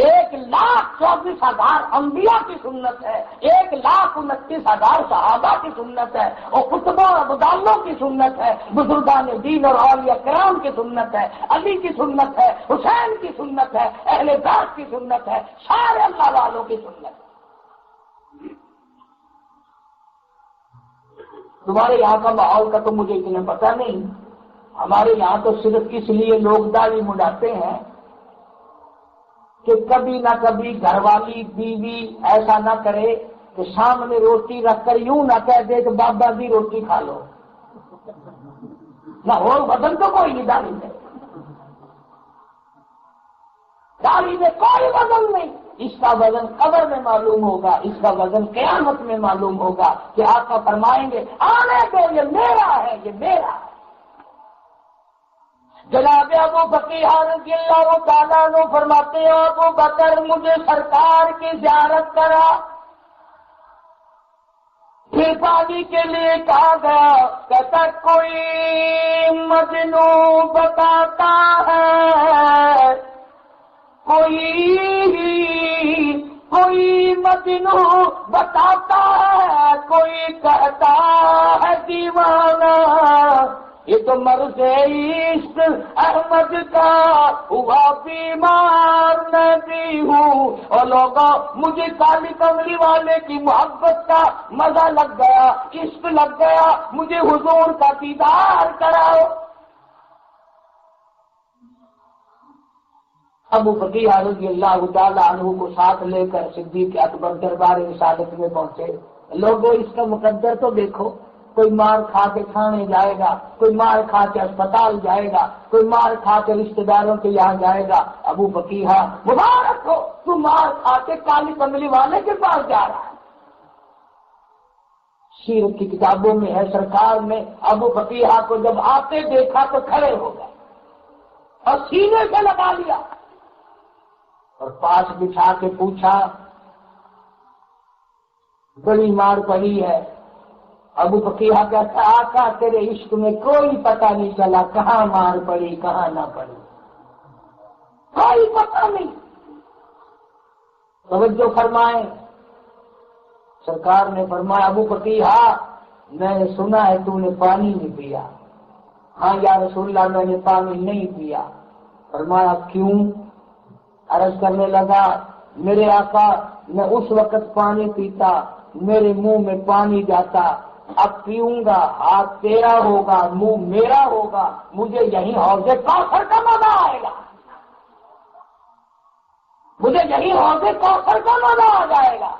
1,24,000 انبیاء کی سنت ہے، 1,29,000 صحابہ کی سنت ہے، اور خطبوں اور ابدالوں کی سنت ہے، بزرگان دین اور اولیاء کرام کی سنت ہے، علی کی سنت ہے، حسین کی سنت ہے، اہل بیت کی سنت ہے، سارے اللہ والوں کی سنت ہے۔ تمہارے یہاں کا ماحول کا تو مجھے اتنا پتہ نہیں، ہمارے یہاں تو صرف اس لیے لوگ داڑھی مڈاتے ہیں کہ کبھی نہ کبھی گھر والی بیوی ایسا نہ کرے کہ سامنے روٹی رکھ کر یوں نہ کہہ دے کہ بابا جی روٹی کھا لو، نہ ہو وزن تو کوئی نہیں داڑھی میں، داڑھی میں کوئی وزن نہیں، اس کا وزن قبر میں معلوم ہوگا، اس کا وزن قیامت میں معلوم ہوگا کہ آقا فرمائیں گے آنے دو یہ میرا ہے، یہ میرا ہے۔ جناب ابو بکر رضی اللہ تعالیٰ عنہ فرماتے ہیں، ابو بکر مجھے سرکار کی زیارت کرا، پھر پانی کے لیے کہا گیا، کہتا کوئی مجنو بتاتا ہے، کوئی مجنو بتاتا ہے، کوئی کہتا ہے دیوانہ، یہ تو مرض عشق احمد کا ہوا بیمار نبی ہوں، اور لوگوں مجھے کالی کملی والے کی محبت کا مزہ لگ گیا، عشق لگ گیا، مجھے حضور کا دیدار کراؤ۔ ابو بکر رضی اللہ تعالیٰ عنہ کو ساتھ لے کر صدیق اکبر دربار رسالت میں پہنچے۔ لوگوں اس کا مقدر تو دیکھو، کوئی مار کھا کے کھانے جائے گا، کوئی مار کھا کے اسپتال جائے گا، کوئی مار کھا کے رشتہ داروں کے یہاں جائے گا۔ ابو بکر مبارک ہو، تو مار کھا کے کالی کملی والے کے پاس جا رہا ہے۔ سیرت کی کتابوں میں ہے، سرکار نے ابو بکر کو جب آتے دیکھا تو کھڑے ہو گئے اور سینے سے لگا لیا اور پاس بچھا کے پوچھا، بڑی مار پڑی ہے؟ ابو بکر کہتا آقا تیرے عشق میں کوئی پتہ نہیں چلا کہاں مار پڑی کہاں نہ پڑی، کوئی پتہ نہیں۔ توجہ فرمائیں، سرکار نے فرمایا ابو بکر میں نے سنا ہے تو نے پانی نہیں پیا۔ ہاں یا رسول اللہ میں نے پانی نہیں پیا۔ فرمایا کیوں؟ عرض کرنے لگا میرے آقا میں اس وقت پانی پیتا میرے منہ میں پانی جاتا، اب پیوں گا ہاتھ تیرا ہوگا منہ میرا ہوگا، مجھے یہی حوض کوثر کا مزہ آئے گا، مجھے یہی حوض کوثر کا مزہ آ جائے گا۔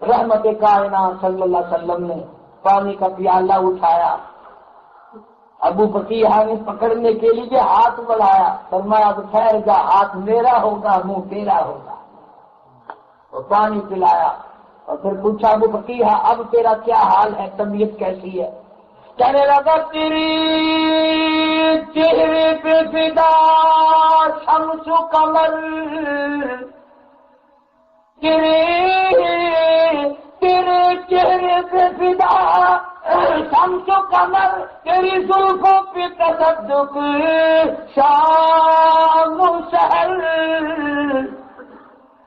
رحمت کائنات صلی اللہ علیہ وسلم نے پانی کا پیالہ اٹھایا، ابو بکر نے پکڑنے کے لیے ہاتھ بڑھایا، فرمایا اب ٹھہر جا، ہاتھ میرا ہوگا منہ تیرا ہوگا، اور پانی پلایا۔ اور پھر پوچھا ابو بکر اب تیرا کیا حال ہے، طبیعت کیسی ہے؟ کہنے لگا تیری چہرے پہ فدا شمس و قمر، تیرے چہرے پہ فدا شمس و قمر، تیری زلفوں پہ تصدق شام و سحر،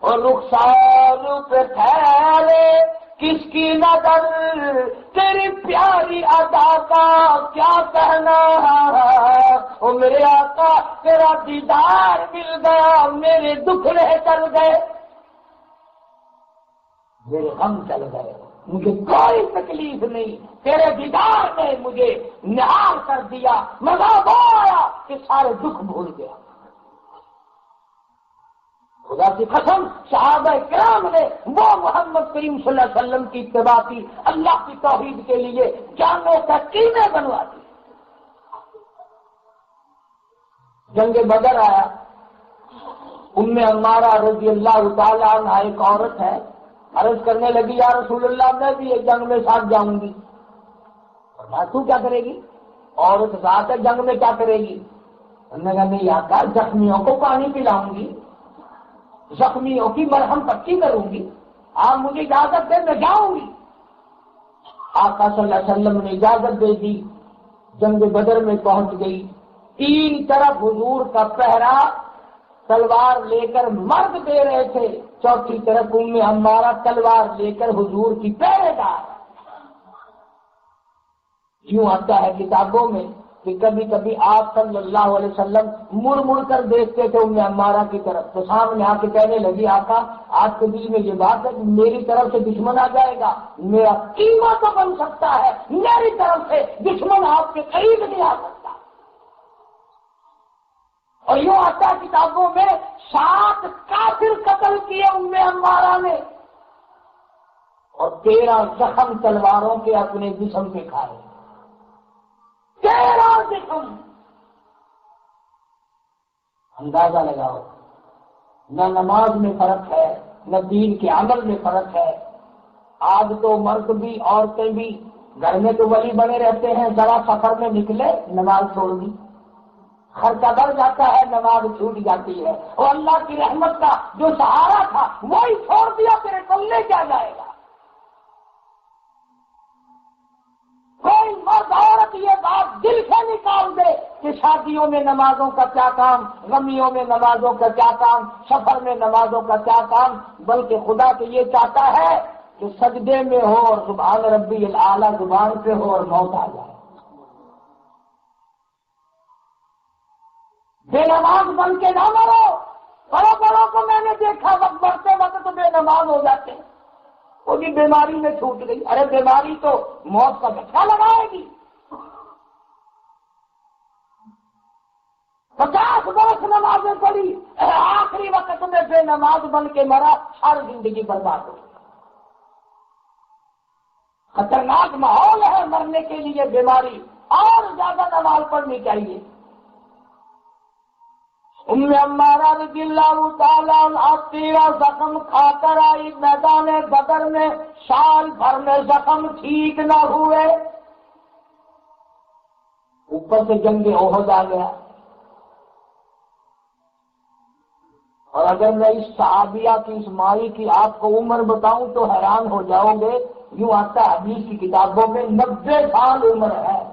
اور رخسار پہ ٹھہرے کس کی نظر، تیری پیاری ادا کا کیا کہنا، او میرے آقا تیرا دیدار مل گیا، میرے دکھڑے چل گئے، میرے غم چل گئے، مجھے کوئی تکلیف نہیں، تیرے دیدار نے مجھے نہار کر دیا، مزہ وہ آیا کہ سارے دکھ بھول گیا۔ خدا کی قسم صحابہ کرام نے وہ محمد کریم صلی اللہ علیہ وسلم کی اتباع کی، اللہ کی توحید کے لیے جانوں کا قیمے بنوا دی۔ جنگ بدر آیا، ام عمارہ رضی اللہ تعالیٰ عنہ ایک عورت ہے، عرض کرنے لگی یا رسول اللہ میں بھی ایک جنگ میں ساتھ جاؤں گی۔ تو کیا کرے گی؟ عورت ساتھ ہے، جنگ میں کیا کرے گی؟ انہوں نے کہا نہیں آقا، زخمیوں کو پانی پلاؤں گی، زخمیوں کی مرہم پٹی کروں گی، آپ مجھے اجازت دیں میں جاؤں گی۔ آقا صلی اللہ علیہ وسلم نے اجازت دے دی، جنگ بدر میں پہنچ گئی۔ تین طرف حضور کا پہرا تلوار لے کر مرد دے رہے تھے، چوتھی طرف ام عمارہ تلوار لے کر حضور کی پہرے دار۔ یوں آتا ہے کتابوں میں کہ کبھی کبھی آپ صلی اللہ علیہ وسلم مڑ مڑ کر دیکھتے تھے ام عمارہ کی طرف، تو سامنے آ کے کہنے لگی آقا آپ کے دل میں یہ بات ہے کہ میری طرف سے دشمن آ جائے گا، میرا قیمہ تو بن سکتا ہے، میری طرف سے دشمن آپ کے قریب نہیں آ سکتا۔ اور یوں آتا ہے کتابوں میں 7 کافر قتل کیے ام عمارہ نے، اور 13 زخم تلواروں کے اپنے جسم پہ کھائے، 13 زخم۔ اندازہ لگاؤ، نہ نماز میں فرق ہے، نہ دین کے عمل میں فرق ہے۔ آج تو مرد بھی عورتیں بھی گھر میں تو ولی بنے رہتے ہیں، ذرا سفر میں نکلے نماز چھوڑ دی، خرچہ بڑھ جاتا ہے، نماز چھوٹ جاتی ہے، اور اللہ کی رحمت کا جو سہارا تھا وہی چھوڑ دیا، تیرے پلے کیا جائے گا؟ کوئی مرد عورت یہ بات دل سے نکال دے کہ شادیوں میں نمازوں کا کیا کام، غمیوں میں نمازوں کا کیا کام، سفر میں نمازوں کا کیا کام، بلکہ خدا تو یہ چاہتا ہے کہ سجدے میں ہو اور سبحان ربی الاعلیٰ زبان پہ ہو اور موت آ جائے۔ بے نماز بن کے نہ مرو، بڑوں بڑوں کو میں نے دیکھا وقت بڑھتے وقت بے نماز ہو جاتے ہیں، وہ بھی بیماری میں چھوٹ گئی۔ ارے بیماری تو موت کا جھٹکا لگائے گی۔ 50 برس نمازیں پڑھی، آخری وقت میں بے نماز بن کے مرا، ساری زندگی برباد ہو گئی۔ خطرناک ماحول ہے مرنے کے لیے، بیماری، اور زیادہ نماز پڑھنی چاہیے۔ ام عمارہ رضی اللہ تعالیٰ عنہ 13 زخم کھا کر آئی میدان بدر میں، سال بھر میں زخم ٹھیک نہ ہوئے، اوپر سے جنگ احد آ گیا۔ اور اگر میں اس صحابیہ کی، اس مائی کی آپ کو عمر بتاؤں تو حیران ہو جاؤ گے۔ یوں آتا ہے حدیث کی کتابوں میں 90 سال عمر ہے،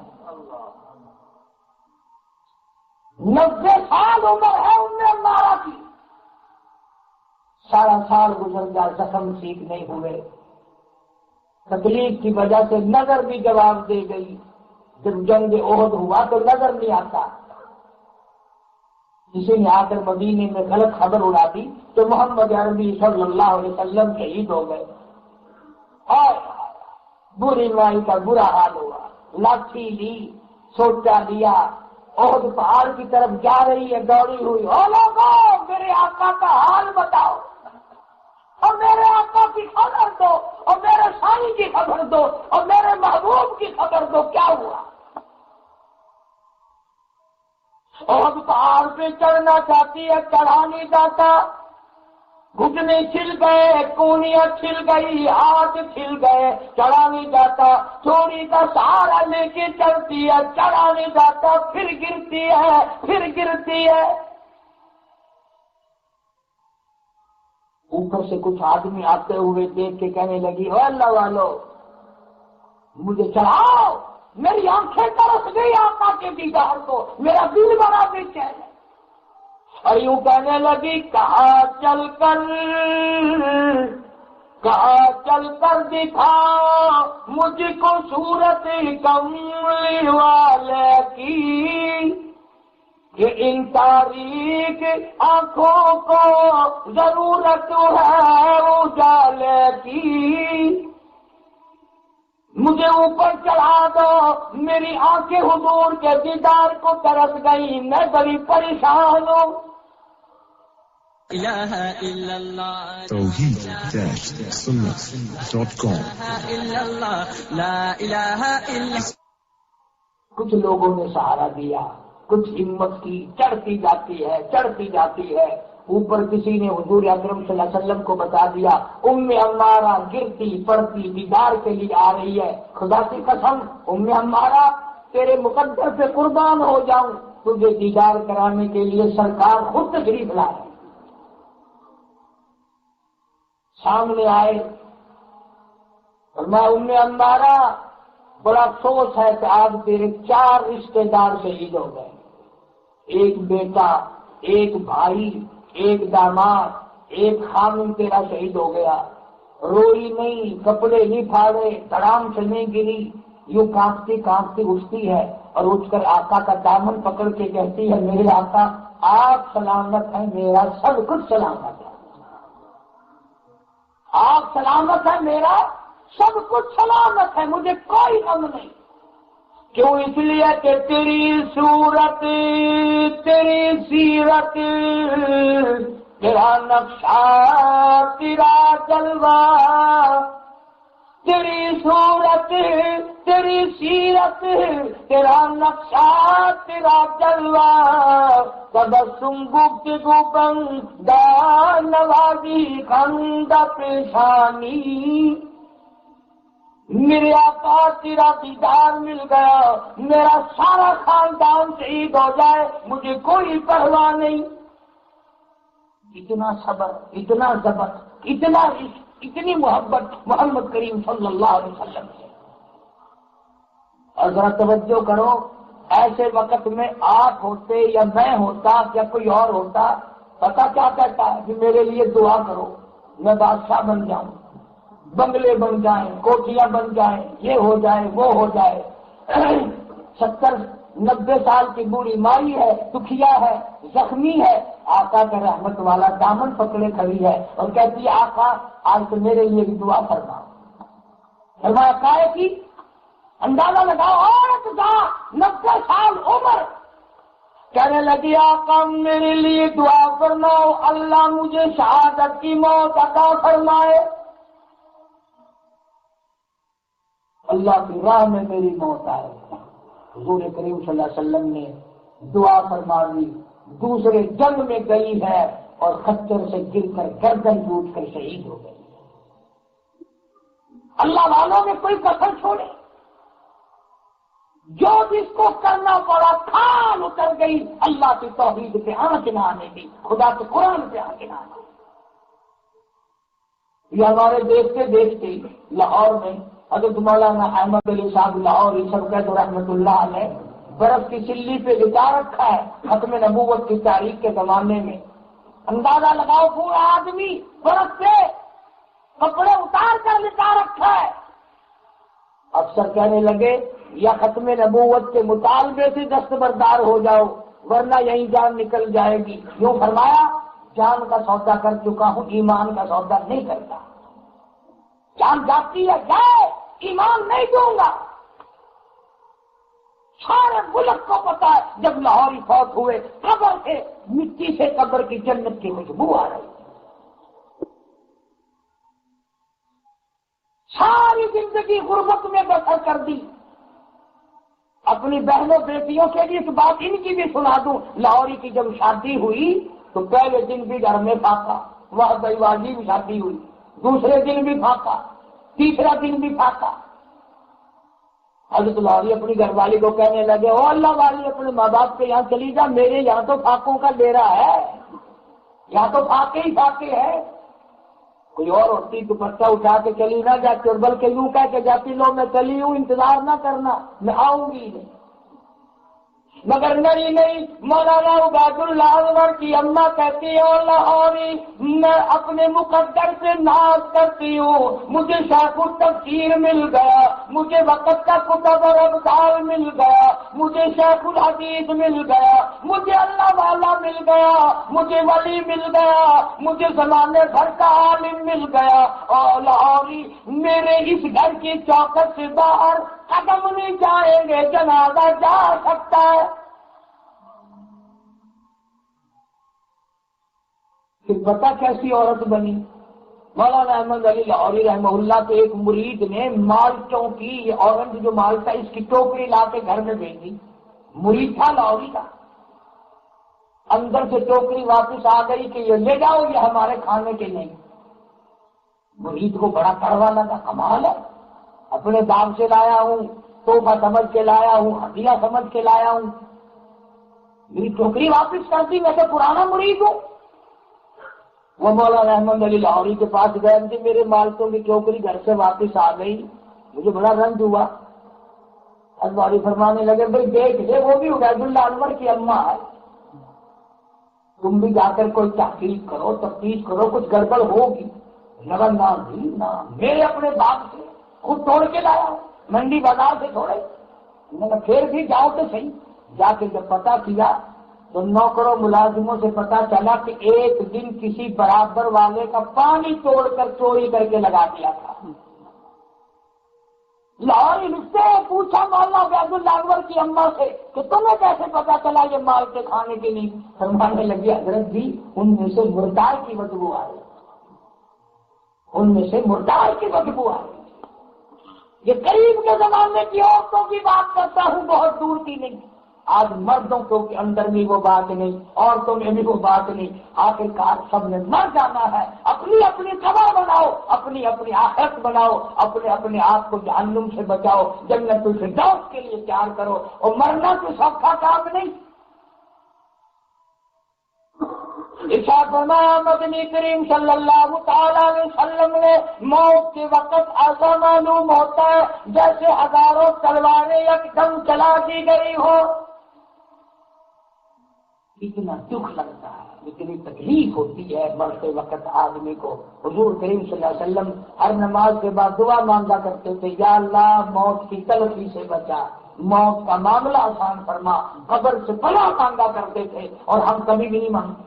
90 سال عمر ہے ام عمارہ کی۔ سارا سال گزر گیا، زخم ٹھیک نہیں ہوئے، تکلیف کی وجہ سے نظر بھی جواب دے گئی۔ جب جنگ احد ہوا تو نظر نہیں آتا، کسی نے آ کر مدینے میں غلط خبر اڑا دی تو محمد عربی صلی اللہ علیہ وسلم شہید ہو گئے، اور بری مائی کا برا حال ہوا۔ لاٹھی لی، سوچا لیا، احد پہاڑ کی طرف جا رہی ہے، دوڑی ہوئی، او لوگوں میرے آقا کا حال بتاؤ، اور میرے آقا کی خبر دو، اور میرے سائی کی خبر دو، اور میرے محبوب کی خبر دو، کیا ہوا؟ احد پہاڑ پہ چڑھنا چاہتی ہے، چڑھا نہیں جاتا، گھٹنے چھل گئے، کونیاں چھل گئی، ہاتھ چھل گئے، چڑھا نہیں جاتا، تھوڑی کا سہارا لے کے چلتی ہے، چڑھا نہیں جاتا، پھر گرتی ہے، پھر گرتی ہے۔ اوپر سے کچھ آدمی آتے ہوئے دیکھ کے کہنے لگی، او اللہ والو مجھے چڑھاؤ، میری آنکھیں ترس گئی آقا کے دیدار کو، میرا دل بڑا بے چین ہے۔ اور یوں کہنے لگی، کہاں چل کر دکھا مجھ کو صورت کملی والے کی، کہ ان تاریک آنکھوں کو ضرورت ہے اجالے کی۔ مجھے اوپر چڑھا دو، میری آنکھیں حضور کے دیدار کو ترس گئی، میں بڑی پریشان ہوں۔ الہ الا اللہ توحید-سنت.com الا اللہ لا الہ الا کچھ لوگوں نے سہارا دیا، کچھ ہمت کی، چڑھتی جاتی ہے چڑھتی جاتی ہے۔ اوپر کسی نے حضور اکرم صلی اللہ علیہ وسلم کو بتا دیا، ام عمارہ گرتی پڑتی دیدار کے لیے آ رہی ہے۔ خدا کی قسم ام عمارہ تیرے مقدر سے قربان ہو جاؤں، تجھے دیدار کرانے کے لیے سرکار خود تشریف لائے۔ سامنے آئے، فرمایا ام عمارہ بڑا افسوس ہے کہ آج تیرے 4 رشتے دار شہید ہو گئے، ایک بیٹا، ایک بھائی، ایک داماد، ایک خامن تیرا شہید ہو گیا۔ روئی نہیں، کپڑے نہیں پھاڑے، دڑام سے نہیں گری، یوں کانپتی کانپتی اٹھتی ہے اور اٹھ کر آقا کا دامن پکڑ کے کہتی ہے، میرے آقا آپ سلامت ہیں، میرا سب کچھ سلامت ہے، آپ سلامت ہیں، میرا سب کچھ سلامت ہے، مجھے کوئی غم نہیں۔ کیوں؟ اس لیے کہ تیری صورت، تیری سیرت، تیرا نقشہ، تیرا جلوہ، تیری صورت، تیری سیرت، تیرا نقشہ، تیرا جلوہ، تبسم گفتگو بندہ نوازی خندہ پیشانی، میرے آقا تیرا دیدار مل گیا، میرا سارا خاندان شہید ہو جائے مجھے کوئی پرواہ نہیں۔ اتنا صبر، اتنا ضبط، اتنا عشق، اتنی محبت محمد کریم صلی اللہ علیہ وسلم سے۔ اور ذرا توجہ کرو، ایسے وقت میں آپ ہوتے یا میں ہوتا یا کوئی اور ہوتا، پتہ کیا کہتا ہے کہ میرے لیے دعا کرو، میں بادشاہ بن جاؤں، بنگلے بن جائیں، کوٹیاں بن جائیں، یہ ہو جائے وہ ہو جائے۔ 70-90 سال کی بوڑھی مائی ہے، دکھیا ہے، زخمی ہے، آقا کا رحمت والا دامن پکڑے کھڑی ہے اور کہتی ہے آقا آج تو میرے لیے بھی دعا فرما۔ فرمایا کائے کی؟ اندازہ لگاؤ، عورت کا 90 سال عمر، کہنے لگی آقا میرے لیے دعا فرماؤ، اللہ مجھے شہادت کی موت عطا فرمائے، اللہ کی راہ میں میری موت آئے۔ حضور کریم صلی اللہ علیہ وسلم نے دعا فرما دی، دوسرے جنگ میں گئی ہے اور خچر سے گر کر گردن ٹوٹ کر شہید ہو گئی۔ اللہ والوں نے کوئی کسر چھوڑے، جو جس کو کرنا پڑا کھال اتر گئی، اللہ کی توحید پہ آنچ نہ آنے دی، خدا کے قرآن پہ آنچ نہ آنے دی۔ یہ ہمارے دیکھتے دیکھتے لاہور میں حضرت مولانا احمد علی صاحب لاہور سب قید رحمت اللہ علیہ برف کی سلی پہ لٹا رکھا ہے ختم نبوت کی تاریخ کے زمانے میں۔ اندازہ لگاؤ، پورا آدمی برف سے کپڑے اتار کر لٹا رکھا ہے۔ افسر کہنے لگے یا ختم نبوت کے مطالبے سے دستبردار ہو جاؤ ورنہ یہیں جان نکل جائے گی۔ یوں فرمایا جان کا سودا کر چکا ہوں، ایمان کا سودا نہیں کرتا۔ جان جاتی ہے جائے، ایمان نہیں دوں گا۔ سارے ملک کو پتا ہے جب لاہوری فوت ہوئے قبر سے مٹی سے قبر کی جنت کی خوشبو آ رہی، ساری زندگی غربت میں بسر کر دی۔ اپنی بہنوں بیٹیوں سے بھی اس بات ان کی بھی سنا دوں، لاہوری کی جب شادی ہوئی تو پہلے دن بھی گھر میں پھاقا، وہاں بیوازی بھی شادی ہوئی، دوسرے دن بھی پھاقا، تیسرا دن بھی پھاقا۔ حضرت لاہوری اپنی گھر والی کو کہنے لگے او اللہ والی اپنے ماں باپ کے یہاں چلی جا، میرے یہاں تو پھاقوں کا ڈیرا ہے، یہاں تو پھاقے ہی پھاقے ہے۔ کوئی اور ہوتی تو بچہ اٹھا کے چلی نہ جاتی اور بلکہ یوں کہہ کے جاتی لو میں چلی ہوں، انتظار نہ کرنا، میں آؤں گی نہیں۔ مگر نہیں مولانا عبیداللہ انور کی اماں کہتی ہے اور لاہوری میں اپنے مقدر سے ناز کرتی ہوں، مجھے شیخ التفسیر مل گیا، مجھے وقت کا کتب اور ابدال مل گیا، مجھے شیخ الحدیث مل گیا، مجھے اللہ والا مل گیا، مجھے ولی مل گیا، مجھے زمانے بھر کا عالم مل گیا، اور لاہوری میرے اس گھر کی چوکٹ سے باہر قدم نہیں جائیں گے، جنازہ جا سکتا ہے۔ پھر پتہ کیسی عورت بنی؟ مولانا احمد علی لاہوری رحمہ اللہ کے ایک مرید نے مالٹوں کی، یہ اورنج جو مالٹا اس کی ٹوکری لا کے گھر میں بھیج دی، مرید تھا لاہوری کا، اندر سے ٹوکری واپس آ گئی کہ یہ لے جاؤ، یہ ہمارے کھانے کے نہیں۔ مرید کو بڑا کڑوا لگا، کمال ہے، اپنے دام سے لایا ہوں، تحفہ سمجھ کے لایا ہوں، ہدیہ سمجھ کے لایا ہوں، میری ٹوکری واپس کر دی، میں تو پرانا مرید ہوں۔ وہ مولانا احمد علی لاہوری کے پاس گئے کہ میرے مالکوں کی ٹوکری گھر سے واپس آ گئی، مجھے بڑا رنج ہوا۔ لاہوری فرمانے لگے بھائی دیکھ لے، وہ بھی عبیداللہ انور کی اماں ہے، تم بھی جا کر کوئی تحقیق کرو، تفتیش کرو، کچھ گڑبڑ ہوگی۔ لگا نہ میرے اپنے باغ سے خود توڑ کے لایا ہوں، منڈی بازار سے تھوڑے۔ پھر بھی جاؤ تو صحیح۔ جا کے جب پتہ کیا تو نوکروں ملازموں سے پتا چلا کہ ایک دن کسی برابر والے کا پانی توڑ کر چوری کر کے لگا دیا تھا۔ لاہوری لکھتے ہیں پوچھا مولانا عبیداللہ انور کی اماں سے کہ تمہیں کیسے پتا چلا یہ مال کے کھانے کے نہیں؟ فرمانے لگی حضرت جی ان میں سے مردار کی بدبو آ رہی، ان میں سے مردار کی بدبو آ رہی۔ یہ قریب کے زمانے کی عورتوں کی بات کرتا ہوں، بہت دور کی نہیں۔ آج مردوں کے اندر بھی وہ بات نہیں، عورتوں میں بھی وہ بات نہیں، آخرکار سب نے مر جانا ہے۔ اپنی اپنی قبر بناؤ، اپنی اپنی آخرت بناؤ، اپنے اپنے آپ کو جہنم سے بچاؤ، جنت الفردوس کے لیے تیار کرو، اور مرنا کوئی سوکھا کام نہیں۔ ارشاد فرمایا مدنی کریم صلی اللہ تعالی علیہ وسلم نے موت کے وقت ایسا معلوم ہوتا ہے جیسے ہزاروں تلواریں یکدم چلا دی گئی ہو۔ اتنا دکھ لگتا ہے، اتنی تکلیف ہوتی ہے مرتے وقت آدمی کو۔ حضور کریم صلی اللہ علیہ وسلم ہر نماز کے بعد دعا مانگا کرتے تھے، یا اللہ موت کی تلخی سے بچا، موت کا معاملہ آسان فرما، قبر سے پناہ مانگا کرتے تھے، اور ہم کبھی بھی نہیں مانگتے۔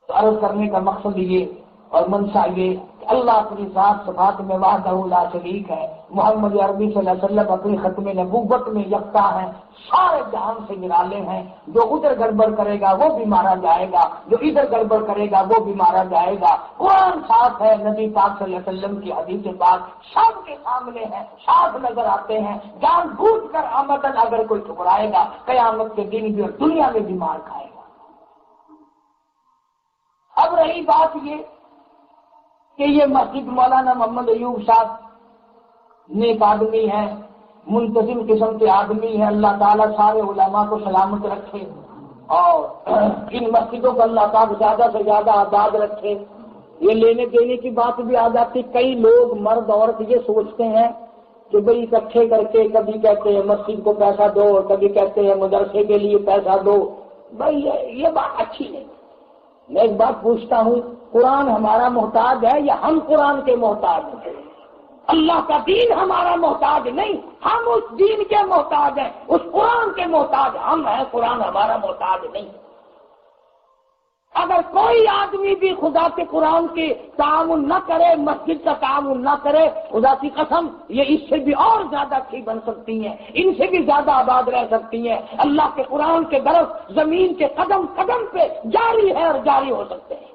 تو عرض کرنے کا مقصد یہ اور منشا یہ کہ اللہ اپنی ذات صفات میں وحدہ لا شریک ہے، محمد عربی صلی اللہ علیہ وسلم اپنی ختم نبوت میں یکتا ہیں، سارے جہان سے نرالے ہیں۔ جو ادھر گڑبڑ کرے گا وہ بھی مارا جائے گا، جو ادھر گڑبڑ کرے گا وہ بھی مارا جائے گا۔ قرآن صاف ہے، نبی پاک صلی اللہ علیہ وسلم کی حدیث پاک سب کے سامنے ہے، صاف نظر آتے ہیں۔ جان بوجھ کر آمدن اگر کوئی ٹھکرائے گا قیامت کے دن بھی اور دنیا میں بھی مار کھائے گا۔ اب رہی بات یہ کہ یہ مسجد مولانا محمد ایوب صاحب نیک آدمی ہے، منتظم قسم کے آدمی ہے، اللہ تعالیٰ سارے علماء کو سلامت رکھے، اور ان مسجدوں کو اللہ تعالیٰ زیادہ سے زیادہ آباد رکھے۔ یہ لینے دینے کی بات بھی آ جاتی، کئی لوگ مرد عورت یہ سوچتے ہیں کہ بھئی اکٹھے کر کے کبھی کہتے ہیں مسجد کو پیسہ دو اور کبھی کہتے ہیں مدرسے کے لیے پیسہ دو، بھئی یہ بات اچھی نہیں۔ میں ایک بات پوچھتا ہوں، قرآن ہمارا محتاج ہے یا ہم قرآن کے محتاج ہیں؟ اللہ کا دین ہمارا محتاج نہیں، ہم اس دین کے محتاج ہیں، اس قرآن کے محتاج ہم ہیں، قرآن ہمارا محتاج نہیں۔ اگر کوئی آدمی بھی خدا کے قرآن کے تعاون نہ کرے، مسجد کا تعاون نہ کرے، خدا کی قسم یہ اس سے بھی اور زیادہ اچھی بن سکتی ہیں، ان سے بھی زیادہ آباد رہ سکتی ہیں۔ اللہ کے قرآن کے درس زمین کے قدم قدم پہ جاری ہے اور جاری ہو سکتے ہیں۔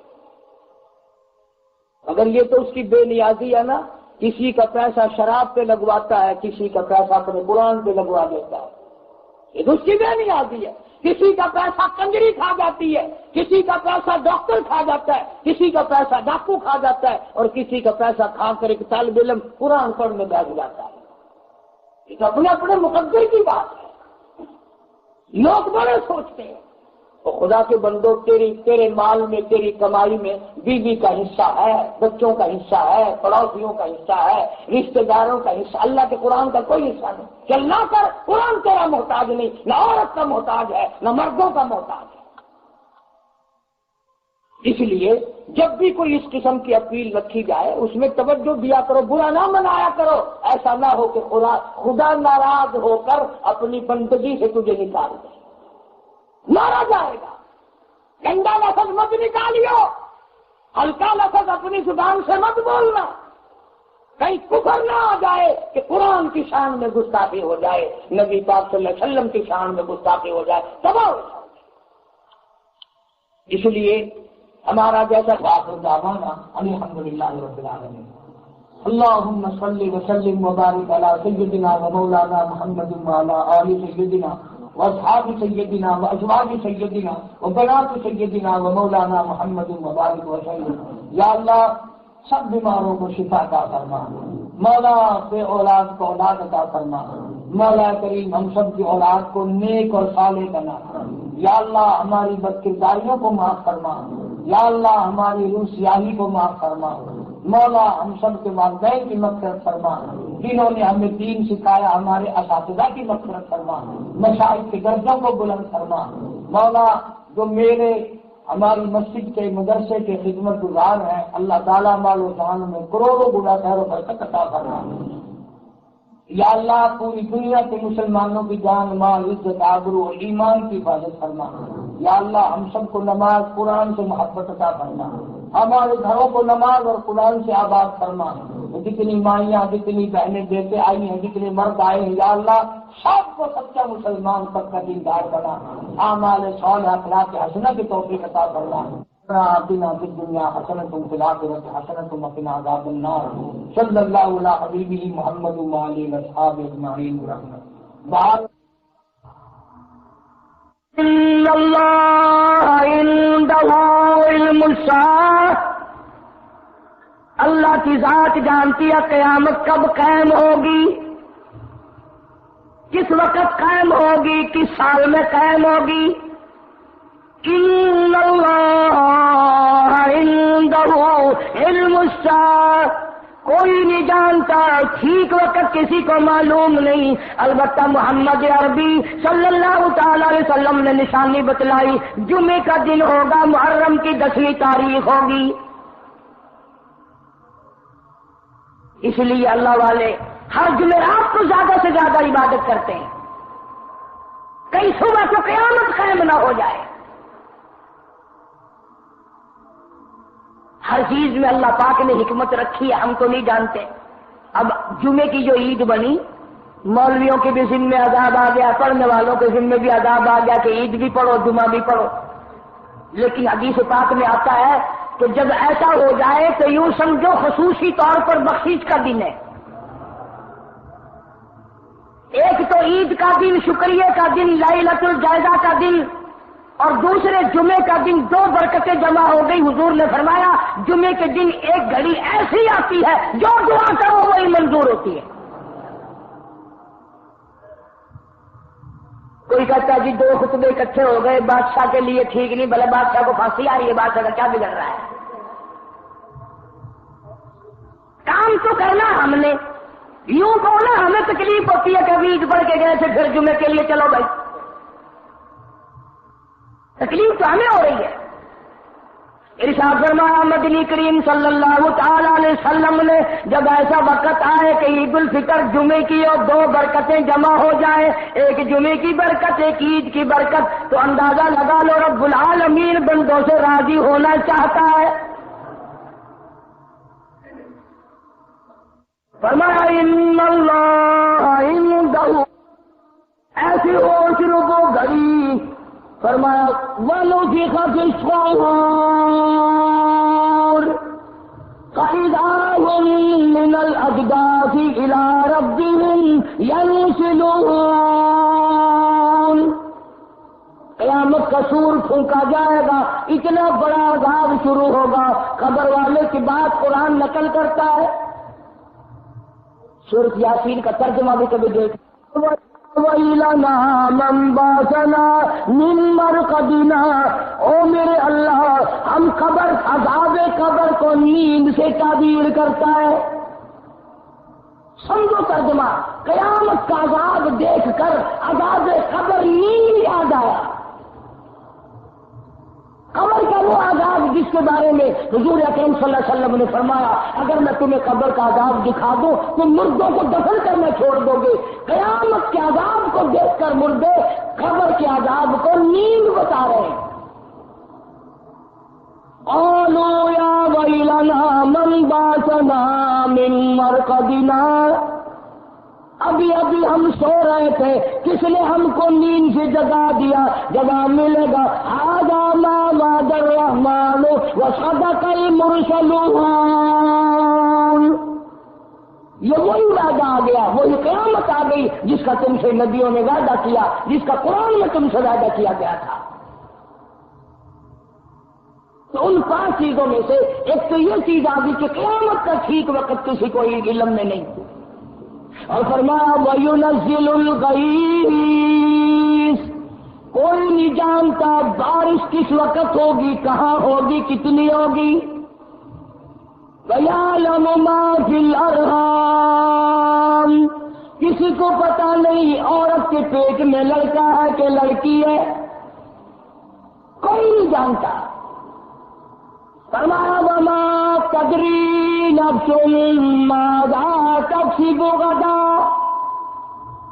اگر یہ تو اس کی بے نیازی ہے نا، کسی کا پیسہ شراب پہ لگواتا ہے، کسی کا پیسہ اپنے قرآن پہ لگوا دیتا ہے، یہ تو اس کی بے نیازی ہے۔ کسی کا پیسہ کنجری کھا جاتی ہے، کسی کا پیسہ ڈاکٹر کھا جاتا ہے، کسی کا پیسہ ڈاکو کھا جاتا ہے، اور کسی کا پیسہ کھا کر ایک طالب علم قرآن پڑھنے بیٹھ جاتا ہے۔ یہ تو اپنے اپنے مقدر کی بات ہے، لوگ بڑے سوچتے ہیں۔ اور خدا کے بندوں تیرے مال میں، تیری کمائی میں بیوی کا حصہ ہے، بچوں کا حصہ ہے، پڑوسیوں کا حصہ ہے، رشتہ داروں کا حصہ، اللہ کے قرآن کا کوئی حصہ نہیں۔ چلنا کر، قرآن تیرا محتاج نہیں، نہ عورت کا محتاج ہے نہ مردوں کا محتاج ہے۔ اس لیے جب بھی کوئی اس قسم کی اپیل رکھی جائے اس میں توجہ دیا کرو، برا نہ منایا کرو، ایسا نہ ہو کہ خدا ناراض ہو کر اپنی بندگی سے تجھے نکال دے، مارا جائے گا۔ گندا لفظ مت نکالیو، ہلکا لفظ اپنی زبان سے مت بولنا، کہیں کفر نہ آ جائے کہ قرآن کی شان میں گستاخی ہو جائے، نبی پاک صلی اللہ علیہ وسلم کی شان میں گستاخی ہو جائے، تباہ ہو جائے۔ اس لیے ہمارا جیسا آخر دعوانا الحمدللہ رب العالمین۔ اللہم صلی وسلم وبارک علی سیدنا و مولانا محمد وعلی آل سیدنا واصحاب سیدنا وازواج سیدنا وبنات سیدنا و مولانا محمد وبارک وسلم۔ یا اللہ سب بیماروں کو شفا عطا فرما، مولا بے اولاد کو اولاد عطا فرما، مولا کریم ہم سب کی اولاد کو نیک اور صالح بنا۔ یا اللہ ہماری بد کرداریوں کو معاف فرما، یا اللہ ہماری روح سیاہی کو معاف فرما، مولا ہم سب کے والدین کی مغفرت فرما، جنہوں نے ہمیں دین سکھایا ہمارے اساتذہ کی مغفرت فرما، مشائخ کے درجوں کو بلند فرما، مولا جو ہماری مسجد کے مدرسے کے خدمت گزار ہیں اللہ تعالیٰ مال و جان میں کروڑوں گنا خیر و برکت عطا فرما۔ یا اللہ پوری دنیا کے مسلمانوں کی جان مال عزت آبرو اور ایمان کی حفاظت فرما۔ یا اللہ ہم سب کو نماز قرآن سے محبت عطا فرما، ہمارے گھروں کو نماز اور قرآن سے آباد فرما۔ جتنی مائیاں جتنی بہنیں بیٹے آئی ہیں جتنے مرد آئے ہیں یا اللہ سب کو سچا مسلمان سب کا دیندار بنا، اعمال صالحہ اخلاق حسنہ کی توفیق عطا فرما۔ آتنا فی الدنیا حسنۃ وفی الآخرۃ حسنۃ وقنا عذاب النار۔ صلی اللہ علی حبیبہ محمد وآلہ وصحبہ اجمعین برحمتہ۔ ان اللہ عنده علم الساعۃ، اللہ کی ذات جانتی ہے قیامت کب قائم ہوگی، کس وقت قائم ہوگی، کس سال میں قائم ہوگی۔ ان اللہ عنده علم الساعۃ، کوئی نہیں جانتا، ٹھیک وقت کسی کو معلوم نہیں، البتہ محمد عربی صلی اللہ تعالی علیہ وسلم نے نشانی بتلائی، جمعے کا دن ہوگا، محرم کی 10ویں تاریخ ہوگی۔ اس لیے اللہ والے ہر جمعرات کو زیادہ سے زیادہ عبادت کرتے ہیں، کئی صبح کو قیامت قائم نہ ہو جائے۔ ہر چیز میں اللہ پاک نے حکمت رکھی ہے، ہم تو نہیں جانتے۔ اب جمعے کی جو عید بنی، مولویوں کے بھی ذمہ عذاب آ گیا، پڑھنے والوں کے ذمہ بھی عذاب آ گیا کہ عید بھی پڑھو جمعہ بھی پڑھو۔ لیکن حدیث پاک میں آتا ہے کہ جب ایسا ہو جائے تو یوں سمجھو خصوصی طور پر بخشش کا دن ہے۔ ایک تو عید کا دن، شکریہ کا دن، لیلۃ الجائزہ کا دن، اور دوسرے جمعے کا دن، دو برکتیں جمع ہو گئی۔ حضور نے فرمایا جمعے کے دن ایک گھڑی ایسی آتی ہے جو دعا کرو وہی منظور ہوتی ہے۔ کوئی کہتا ہے جی 2 خطبے اکٹھے ہو گئے بادشاہ کے لیے ٹھیک نہیں، بھلے بادشاہ کو پھانسی آ رہی ہے، بادشاہ کا کیا بگڑ رہا ہے؟ کام تو کرنا ہم نے، یوں بولا ہمیں تکلیف ہوتی ہے کہ ابھی عید پڑھ کے گئے تھے پھر جمعے کے لیے چلو بھائی، تکلیف تو ہمیں ہو رہی ہے۔ ارشاد فرمایا مدنی کریم صلی اللہ تعالی علیہ وسلم نے جب ایسا وقت آئے کہ عید الفطر جمعے کی اور 2 برکتیں جمع ہو جائیں، ایک جمعے کی برکت ایک عید کی برکت، تو اندازہ لگا لو رب العالمین بندوں سے راضی ہونا چاہتا ہے۔ فرمایا ان اللہ عنده، ایسی ہو صرف وہ گھڑی، فرمایا وَنُفِخَ فِي الصُّورِ فَإِذَا هُم مِّنَ الْأَجْدَاثِ إِلَىٰ رَبِّهِمْ يَنسِلُونَ، قیامت کا سور پھونکا جائے گا، اتنا بڑا عذاب شروع ہوگا۔ قبر والے کی بات قرآن نقل کرتا ہے، سورۃ یاسین کا ترجمہ بھی کبھی دیکھ وَإِلَنَا مَنْ بَعَثَنَا مِنْ مَرْقَدِنَا، او میرے اللہ، ہم عذاب قبر کو نیند سے تعبیر کرتا ہے۔ سمجھو ترجمہ، قیامت کا عذاب دیکھ کر عذاب قبر نیند یاد آیا۔ قبر کا وہ عذاب جس کے بارے میں حضور اکرم صلی اللہ علیہ وسلم نے فرمایا اگر میں تمہیں قبر کا عذاب دکھا دوں تو مردوں کو دفن کرنا چھوڑ دو گے۔ قیامت کے عذاب کو دیکھ کر مردے قبر کے عذاب کو نیند بتا رہے ہیں۔ قالوا یا ویلنا من بعثنا من مرقدنا، ابھی ہم سو رہے تھے، کس نے ہم کو نیند سے جگا دیا؟ جگہ ملے گا۔ ھذا ما وعد الرحمن وصدق المرسلون، یہ وہی وعدہ آ گیا، وہی قیامت آ گئی جس کا تم سے نبیوں نے وعدہ کیا، جس کا قرآن میں تم سے وعدہ کیا گیا تھا۔ تو ان 5 چیزوں میں سے ایک تو یہ چیز آ گئی کہ قیامت کا ٹھیک وقت کسی کو علم میں نہیں، اور فرمایا وَيُنَزِّلُ الْغَيْثَ، کوئی نہیں جانتا بارش کس وقت ہوگی، کہاں ہوگی، کتنی ہوگی۔ وَيَعْلَمُ مَا فِي الْأَرْحَامِ، کسی کو پتا نہیں عورت کے پیٹ میں لڑکا ہے کہ لڑکی ہے، کوئی نہیں جانتا۔ فرمایا وَمَا تَدْرِي نَفْسٌ مَاذَا تَكْسِبُ غَدًا،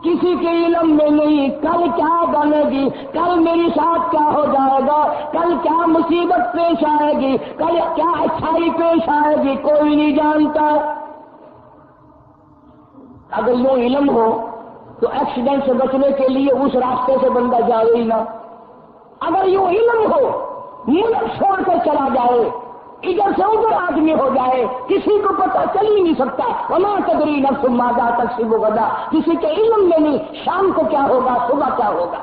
کسی کے علم میں نہیں کل کیا بنے گی، کل میری ساتھ کیا ہو جائے گا، کل کیا مصیبت پیش آئے گی، کل کیا اچھائی پیش آئے گی، کوئی نہیں جانتا۔ اگر یہ علم ہو تو ایکسیڈنٹ سے بچنے کے لیے اس راستے سے بندہ جائے ہی نہ۔ اگر یہ علم ہو ملک چھوڑ کر چلا جائے، ادھر سے ادھر آدمی ہو جائے، کسی کو پتہ چل ہی نہیں سکتا۔ وما تدری نفس ماذا تکسب غدا، کسی کے علم میں نہیں شام کو کیا ہوگا، صبح کیا ہوگا۔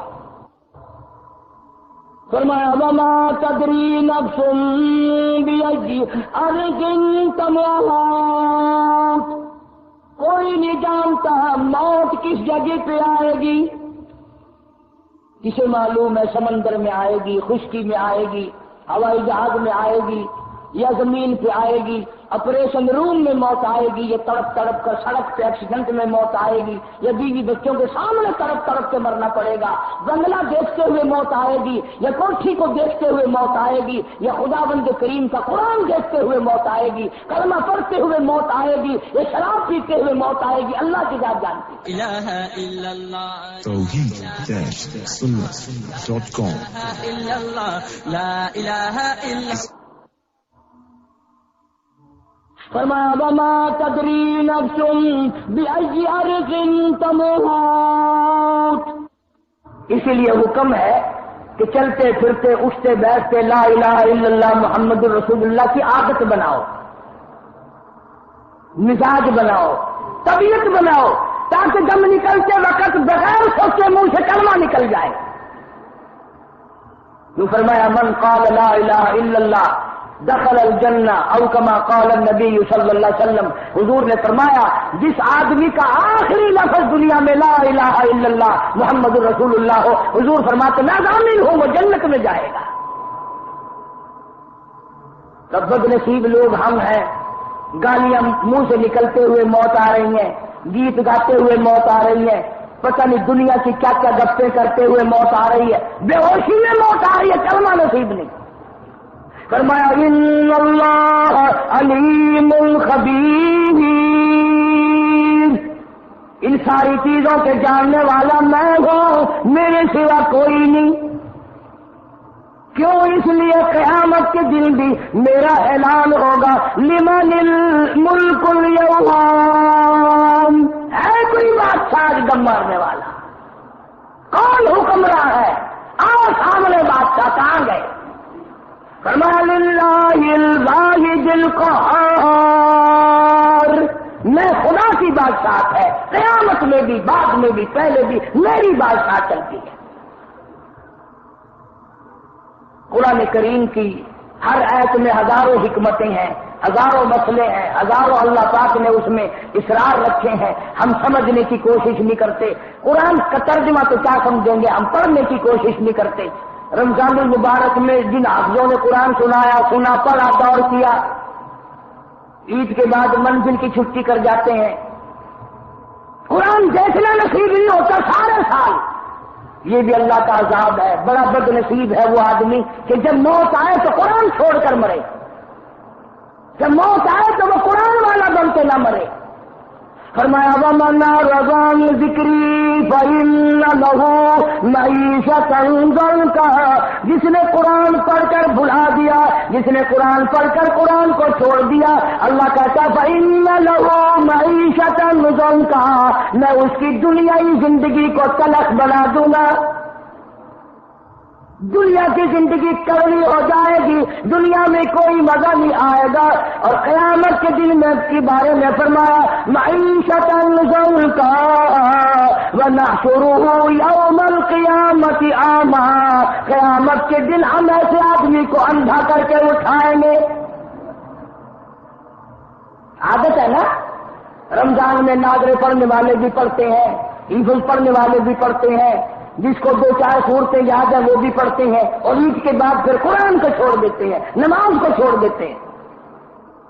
فرمایا وما تدری نفس بأي أرض تموت، کوئی نہیں جانتا موت کس جگہ پہ آئے گی۔ کسے معلوم ہے سمندر میں آئے گی، خشکی میں آئے گی، ہوائی جہاز میں آئے گی، یا زمین پہ آئے گی، آپریشن روم میں موت آئے گی، یا تڑپ تڑپ کر سڑک پہ ایکسیڈنٹ میں موت آئے گی، یا بیوی بچوں کے سامنے تڑپ تڑپ کے مرنا پڑے گا، بنگلہ دیکھتے ہوئے موت آئے گی، یا کوٹھی کو دیکھتے ہوئے موت آئے گی، یا خداوند کریم کا قرآن دیکھتے ہوئے موت آئے گی، کلمہ پڑھتے ہوئے موت آئے گی، یا شراب پیتے ہوئے موت آئے گی، اللہ کی ذات جانتی ہے۔ الہ الا اللہ توحید-sunnah.com الا اللہ لا الہ الا فرمایا وما تدری نفس بأي أرض تموت، اسی لیے حکم ہے کہ چلتے پھرتے اٹھتے بیٹھتے لا الہ الا اللہ محمد الرسول اللہ کی عادت بناؤ، مزاج بناؤ، طبیعت بناؤ، تاکہ دم نکلتے وقت بغیر سوچے منہ سے کلمہ نکل جائے۔ جو فرمایا من قال لا الہ الا اللہ دخل الجنہ او کما قال النبی صلی اللہ علیہ وسلم، حضور نے فرمایا جس آدمی کا آخری لفظ دنیا میں لا الہ الا اللہ محمد الرسول اللہ ہو، حضور فرماتے میں ضامن ہوں وہ جنت میں جائے گا۔ تب بد نصیب لوگ ہم ہیں، گالیاں منہ سے نکلتے ہوئے موت آ رہی ہیں، گیت گاتے ہوئے موت آ رہی ہے، پتہ نہیں دنیا کی کیا کیا گپیں کرتے ہوئے موت آ رہی ہے، بے ہوشی میں موت آ رہی ہے، کلمہ نصیب نہیں۔ فرمایا ان اللہ علیم خبیر، ان ساری چیزوں کے جاننے والا میں ہوں، میرے سوا کوئی نہیں۔ کیوں؟ اس لیے قیامت کے دن بھی میرا اعلان ہوگا لمن الملک اليوم، ہے کوئی بادشاہ دم مارنے والا؟ کون حکمراں ہے؟ آؤ سامنے بادشاہ کہاں گئے؟ فرمایا للہ الواحد القہار، میں خدا کی بادشاہت ہے، قیامت میں بھی بعد میں بھی پہلے بھی میری بادشاہت چلتی ہے۔ قرآن کریم کی ہر آیت میں ہزاروں حکمتیں ہیں، ہزاروں مسئلے ہیں، ہزاروں اللہ پاک نے اس میں اسرار رکھے ہیں، ہم سمجھنے کی کوشش نہیں کرتے۔ قرآن کا ترجمہ تو کیا سمجھیں گے، ہم پڑھنے کی کوشش نہیں کرتے۔ رمضان المبارک میں جن حافظوں نے قرآن سنا پڑھا دور کیا، عید کے بعد منزل کی چھٹی کر جاتے ہیں، قرآن دیکھنا نصیب نہیں ہوتا سارے سال۔ یہ بھی اللہ کا عذاب ہے، بڑا بد نصیب ہے وہ آدمی کہ جب موت آئے تو قرآن چھوڑ کر مرے، جب موت آئے تو وہ قرآن والا بن کے نہ مرے۔ فرمایا وَمَنْ أَعْرَضَ عَنْ ذِكْرِي فَإِنَّ لَهُ مَعِيشَةً ضَنْكًا، جس نے قرآن پڑھ کر بھلا دیا، جس نے قرآن پڑھ کر قرآن کو چھوڑ دیا، اللہ کہتا فَإِنَّ لَهُ مَعِيشَةً ضَنْكًا، میں اس کی دنیائی زندگی کو تلخ بنا دوں گا، دنیا کی زندگی کڑوی ہو جائے گی، دنیا میں کوئی مزہ نہیں آئے گا۔ اور قیامت کے دن میں کے بارے میں فرمایا معیشۃ ضنکا ونحشرہ یوم القیامۃ اعمی، قیامت کے دن ہم ایسے آدمی کو اندھا کر کے اٹھائیں گے۔ عادت ہے نا، رمضان میں ناظرے پڑھنے والے بھی پڑھتے ہیں، حفظ پڑھنے والے بھی پڑھتے ہیں، جس کو دو چار صورتیں یاد ہیں وہ بھی پڑھتے ہیں، اور عید کے بعد پھر قرآن کو چھوڑ دیتے ہیں، نماز کو چھوڑ دیتے ہیں۔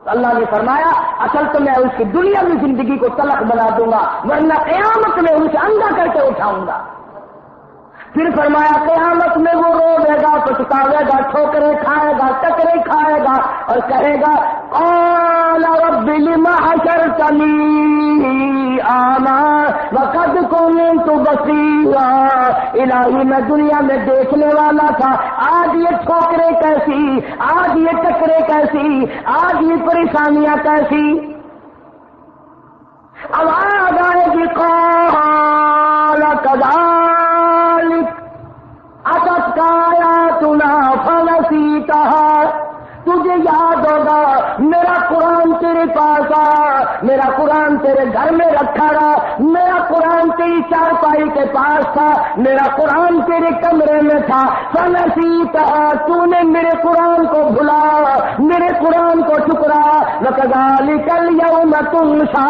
تو اللہ نے فرمایا اصل تو میں اس کی دنیا میں زندگی کو تلخ بنا دوں گا، ورنہ قیامت میں اسے اندھا کر کے اٹھاؤں گا۔ پھر فرمایا قیامت میں وہ روے گا، پچھتاوے گا، ٹھوکریں کھائے گا، ٹکرے کھائے گا، اور کہے گا قال رب لم حشرتنی اعمی وقد كنت بصيرا، الہی میں دنیا میں دیکھنے والا تھا، آج یہ ٹھوکریں کیسی، آج یہ ٹکرے کیسی، آج یہ پریشانیاں کیسی۔ آواز آئے گی قال كذلك اتتك آیاتنا فنسیتها، تجھے یاد ہوگا میرا قرآن تیرے پاس آیا، میرا قرآن تیرے گھر میں رکھا رہا، میرا قرآن تیری چارپائی کے پاس تھا، میرا قرآن تیرے کمرے میں تھا، فنسیتها، تو نے میرے قرآن کو بھلا، میرے قرآن کو ٹکرا، وکذالک اليوم تنسا،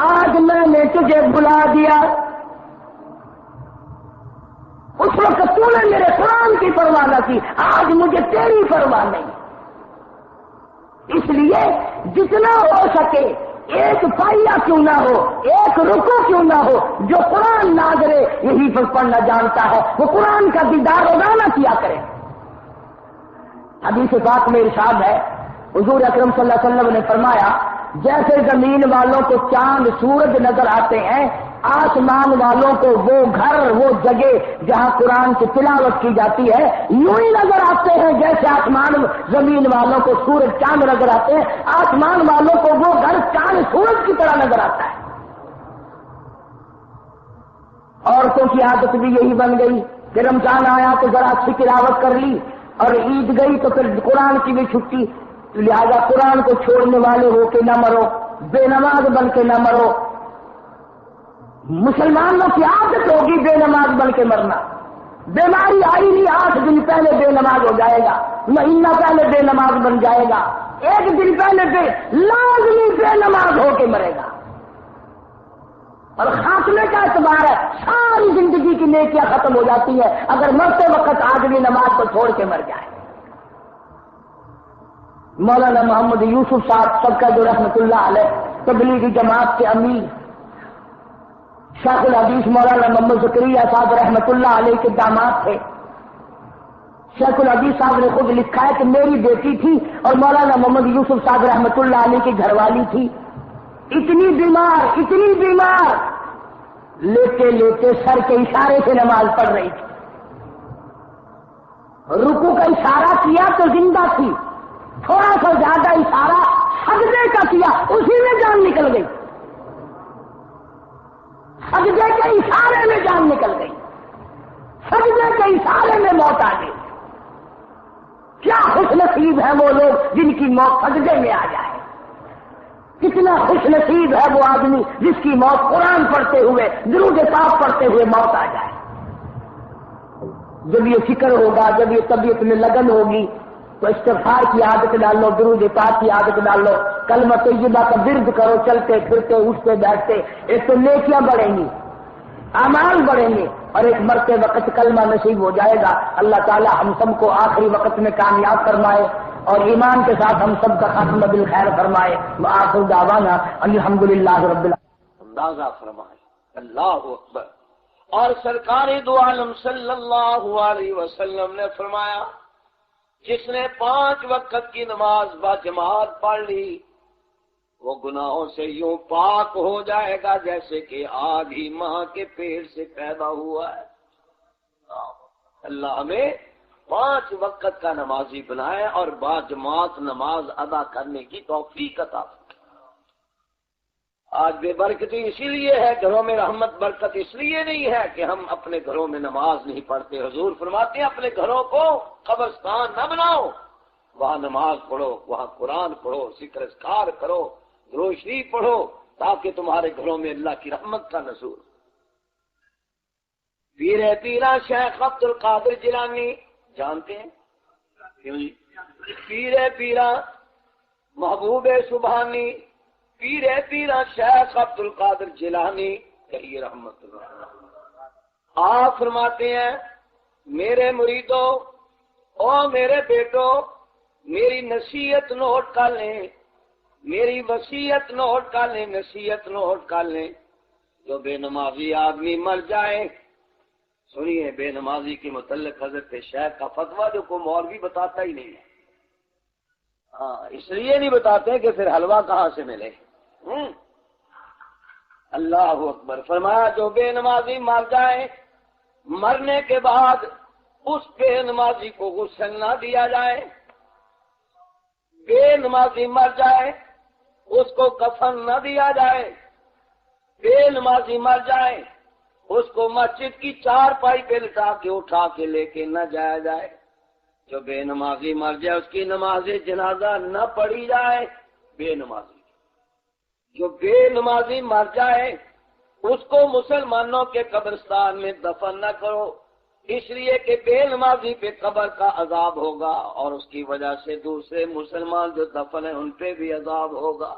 آج میں نے تجھے بھلا دیا۔ اس وقت تو نے میرے قرآن کی پرواہ نہ کی، آج مجھے تیری پرواہ نہیں۔ اس لیے جتنا ہو سکے ایک پائیا کیوں نہ ہو، ایک رکو کیوں نہ ہو، جو قرآن ناظرے یہی پڑھنا جانتا ہے وہ قرآن کا دیدار روزانہ کیا کرے۔ حدیث پاک میں ارشاد ہے، حضور اکرم صلی اللہ علیہ وسلم نے فرمایا جیسے زمین والوں کو چاند سورج نظر آتے ہیں، آسمان والوں کو وہ گھر وہ جگہ جہاں قرآن کی تلاوت کی جاتی ہے یوں ہی نظر آتے ہیں جیسے آسمان زمین والوں کو سورج چاند نظر آتے ہیں، آسمان والوں کو وہ گھر چاند سورج کی طرح نظر آتا ہے۔ عورتوں کی عادت بھی یہی بن گئی کہ رمضان آیا تو ذرا اچھی تلاوت کر لی، اور عید گئی تو پھر قرآن کی بھی چھٹی، لہذا قرآن کو چھوڑنے والے ہو کے نہ مرو، بے نماز بن کے نہ مرو۔ مسلمانوں کی عادت ہوگی بے نماز بن کے مرنا، بیماری آئی نہیں 8 دن پہلے بے نماز ہو جائے گا، مہینہ پہلے بے نماز بن جائے گا، 1 دن پہلے لازمی بے نماز ہو کے مرے گا۔ اور خاتمے کا اعتبار ہے، ساری زندگی کی نیکیاں ختم ہو جاتی ہے اگر مرتے وقت آدمی نماز کو چھوڑ کے مر جائے۔ مولانا محمد یوسف صاحب سب کا جو رحمت اللہ علیہ تبلیغی جماعت کے امیر، شیخ الحدیث مولانا محمد زکریا صاحب رحمت اللہ علیہ کے داماد تھے۔ شیخ الحدیث صاحب نے خود لکھا ہے کہ میری بیٹی تھی اور مولانا محمد یوسف صاحب رحمت اللہ علیہ کی گھر والی تھی، اتنی بیمار لیتے لیتے سر کے اشارے سے نماز پڑھ رہی تھی، رکوع کا اشارہ کیا تو زندہ تھی، تھوڑا سا زیادہ اشارہ سجدے کا کیا اسی میں جان نکل گئی، سجدے کے اشارے میں جان نکل گئی، سجدے کے اشارے میں موت آ گئی۔ کیا خوش نصیب ہے وہ لوگ جن کی موت سجدے میں آ جائے، کتنا خوش نصیب ہے وہ آدمی جس کی موت قرآن پڑھتے ہوئے درود پاک پڑھتے ہوئے موت آ جائے۔ جب یہ فکر ہوگا، جب یہ طبیعت میں لگن ہوگی تو استغفار کی عادت ڈال لو، درود پاک کی عادت ڈال لو، کلمہ طیبہ کا ورد کرو، چلتے پھرتے اٹھتے بیٹھتے، ایک تو نیکیاں بڑھیں گی، اعمال بڑھیں گے، اور ایک مرتے وقت کلمہ نصیب ہو جائے گا۔ اللہ تعالی ہم سب کو آخری وقت میں کامیاب فرمائے اور ایمان کے ساتھ ہم سب کا خاتمہ بالخیر فرمائے۔ وآخر دعوانا الحمدللہ رب العالمین۔ اندازہ فرمائے، اللہ اکبر۔ اور سرکار دو عالم صلی اللہ علیہ وسلم نے فرمایا، جس نے 5 وقت کی نماز با جماعت پڑھ لی وہ گناہوں سے یوں پاک ہو جائے گا جیسے کہ آج ہی ماں کے پیٹ سے پیدا ہوا ہے۔ اللہ ہمیں 5 وقت کا نمازی بنائے اور با جماعت نماز ادا کرنے کی توفیق عطا فرمائے۔ آج بے برکتی اسی لیے ہے، گھروں میں رحمت برکت اس لیے نہیں ہے کہ ہم اپنے گھروں میں نماز نہیں پڑھتے۔ حضور فرماتے ہیں اپنے گھروں کو قبرستان نہ بناؤ، وہاں نماز پڑھو، وہاں قرآن پڑھو، ذکر اذکار کرو، درود شریف پڑھو، تاکہ تمہارے گھروں میں اللہ کی رحمت کا نزول۔ پیرا شیخ عبد القادر جیلانی جانتے ہیں کیوں جی؟ پیرا محبوب سبحانی، پیرا شیخ عبد القادر جیلانی کہیے رحمت اللہ۔ آپ فرماتے ہیں میرے مریدوں اور میرے بیٹوں، میری نصیحت نوٹ کر لیں، میری وصیت نوٹ کر لیں، نصیحت نوٹ کر لیں۔ جو بے نمازی آدمی مر جائے، سنیے بے نمازی کے متعلق حضرت شیخ کا فتویٰ جو کوئی مولوی بتاتا ہی نہیں ہے، ہاں اس لیے نہیں بتاتے کہ پھر حلوہ کہاں سے ملے۔ اللہ اکبر۔ فرمایا جو بے نمازی مر جائے، مرنے کے بعد اس بے نمازی کو غسل نہ دیا جائے، بے نمازی مر جائے اس کو کفن نہ دیا جائے، بے نمازی مر جائے اس کو مسجد کی 4 پائی پہ لٹا کے اٹھا کے لے کے نہ جایا جائے، جو بے نمازی مر جائے اس کی نماز جنازہ نہ پڑھی جائے، بے نمازی جو بے نمازی مر جائے اس کو مسلمانوں کے قبرستان میں دفن نہ کرو، اس لیے کہ بے نمازی پہ قبر کا عذاب ہوگا اور اس کی وجہ سے دوسرے مسلمان جو دفن ہیں ان پہ بھی عذاب ہوگا۔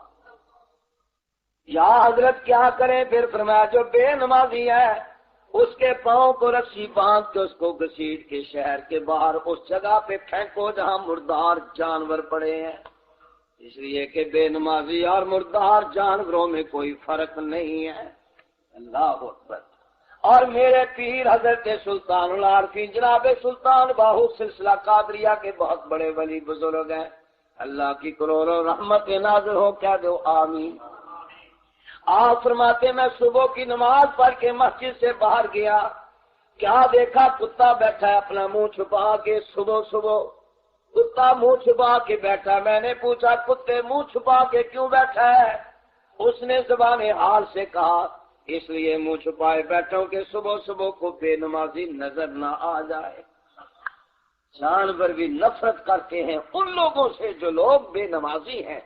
یا حضرت کیا کریں پھر؟ فرمایا جو بے نمازی ہے اس کے پاؤں کو رسی باندھ کے اس کو گھسیٹ کے شہر کے باہر اس جگہ پہ پھینکو جہاں مردار جانور پڑے ہیں، اس لیے کہ بے نمازی اور مردار جانوروں میں کوئی فرق نہیں ہے۔ اللہ اکبر۔ اور میرے پیر حضرت سلطان العارفین جناب سلطان باہو سلسلہ قادریہ کے بہت بڑے ولی بزرگ ہیں، اللہ کی کروڑوں رحمت نازل ہو، کیا دو آمین۔ آپ فرماتے میں صبح کی نماز پڑھ کے مسجد سے باہر گیا، کیا دیکھا؟ کتا بیٹھا ہے اپنا منہ چھپا کے، صبح کتا منہ چھپا کے بیٹھا۔ میں نے پوچھا کتے منہ چھپا کے کیوں بیٹھا ہے؟ اس نے زبان حال سے کہا اس لیے منہ چھپائے بیٹھوں کہ صبح کو بے نمازی نظر نہ آ جائے۔ جانور بھی نفرت کرتے ہیں ان لوگوں سے جو لوگ بے نمازی ہیں،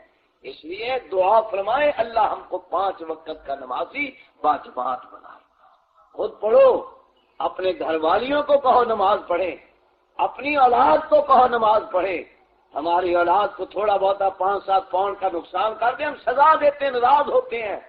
اس لیے دعا فرمائے اللہ ہم کو 5 وقت کا نمازی باجماعت بنائے۔ خود پڑھو، اپنے گھر والیوں کو کہو نماز پڑھیں، اپنی اولاد کو کہو نماز پڑھے۔ ہماری اولاد کو تھوڑا بہت 5-7 پاؤنڈ کا نقصان کر دیں ہم سزا دیتے ہیں، ناراض ہوتے ہیں،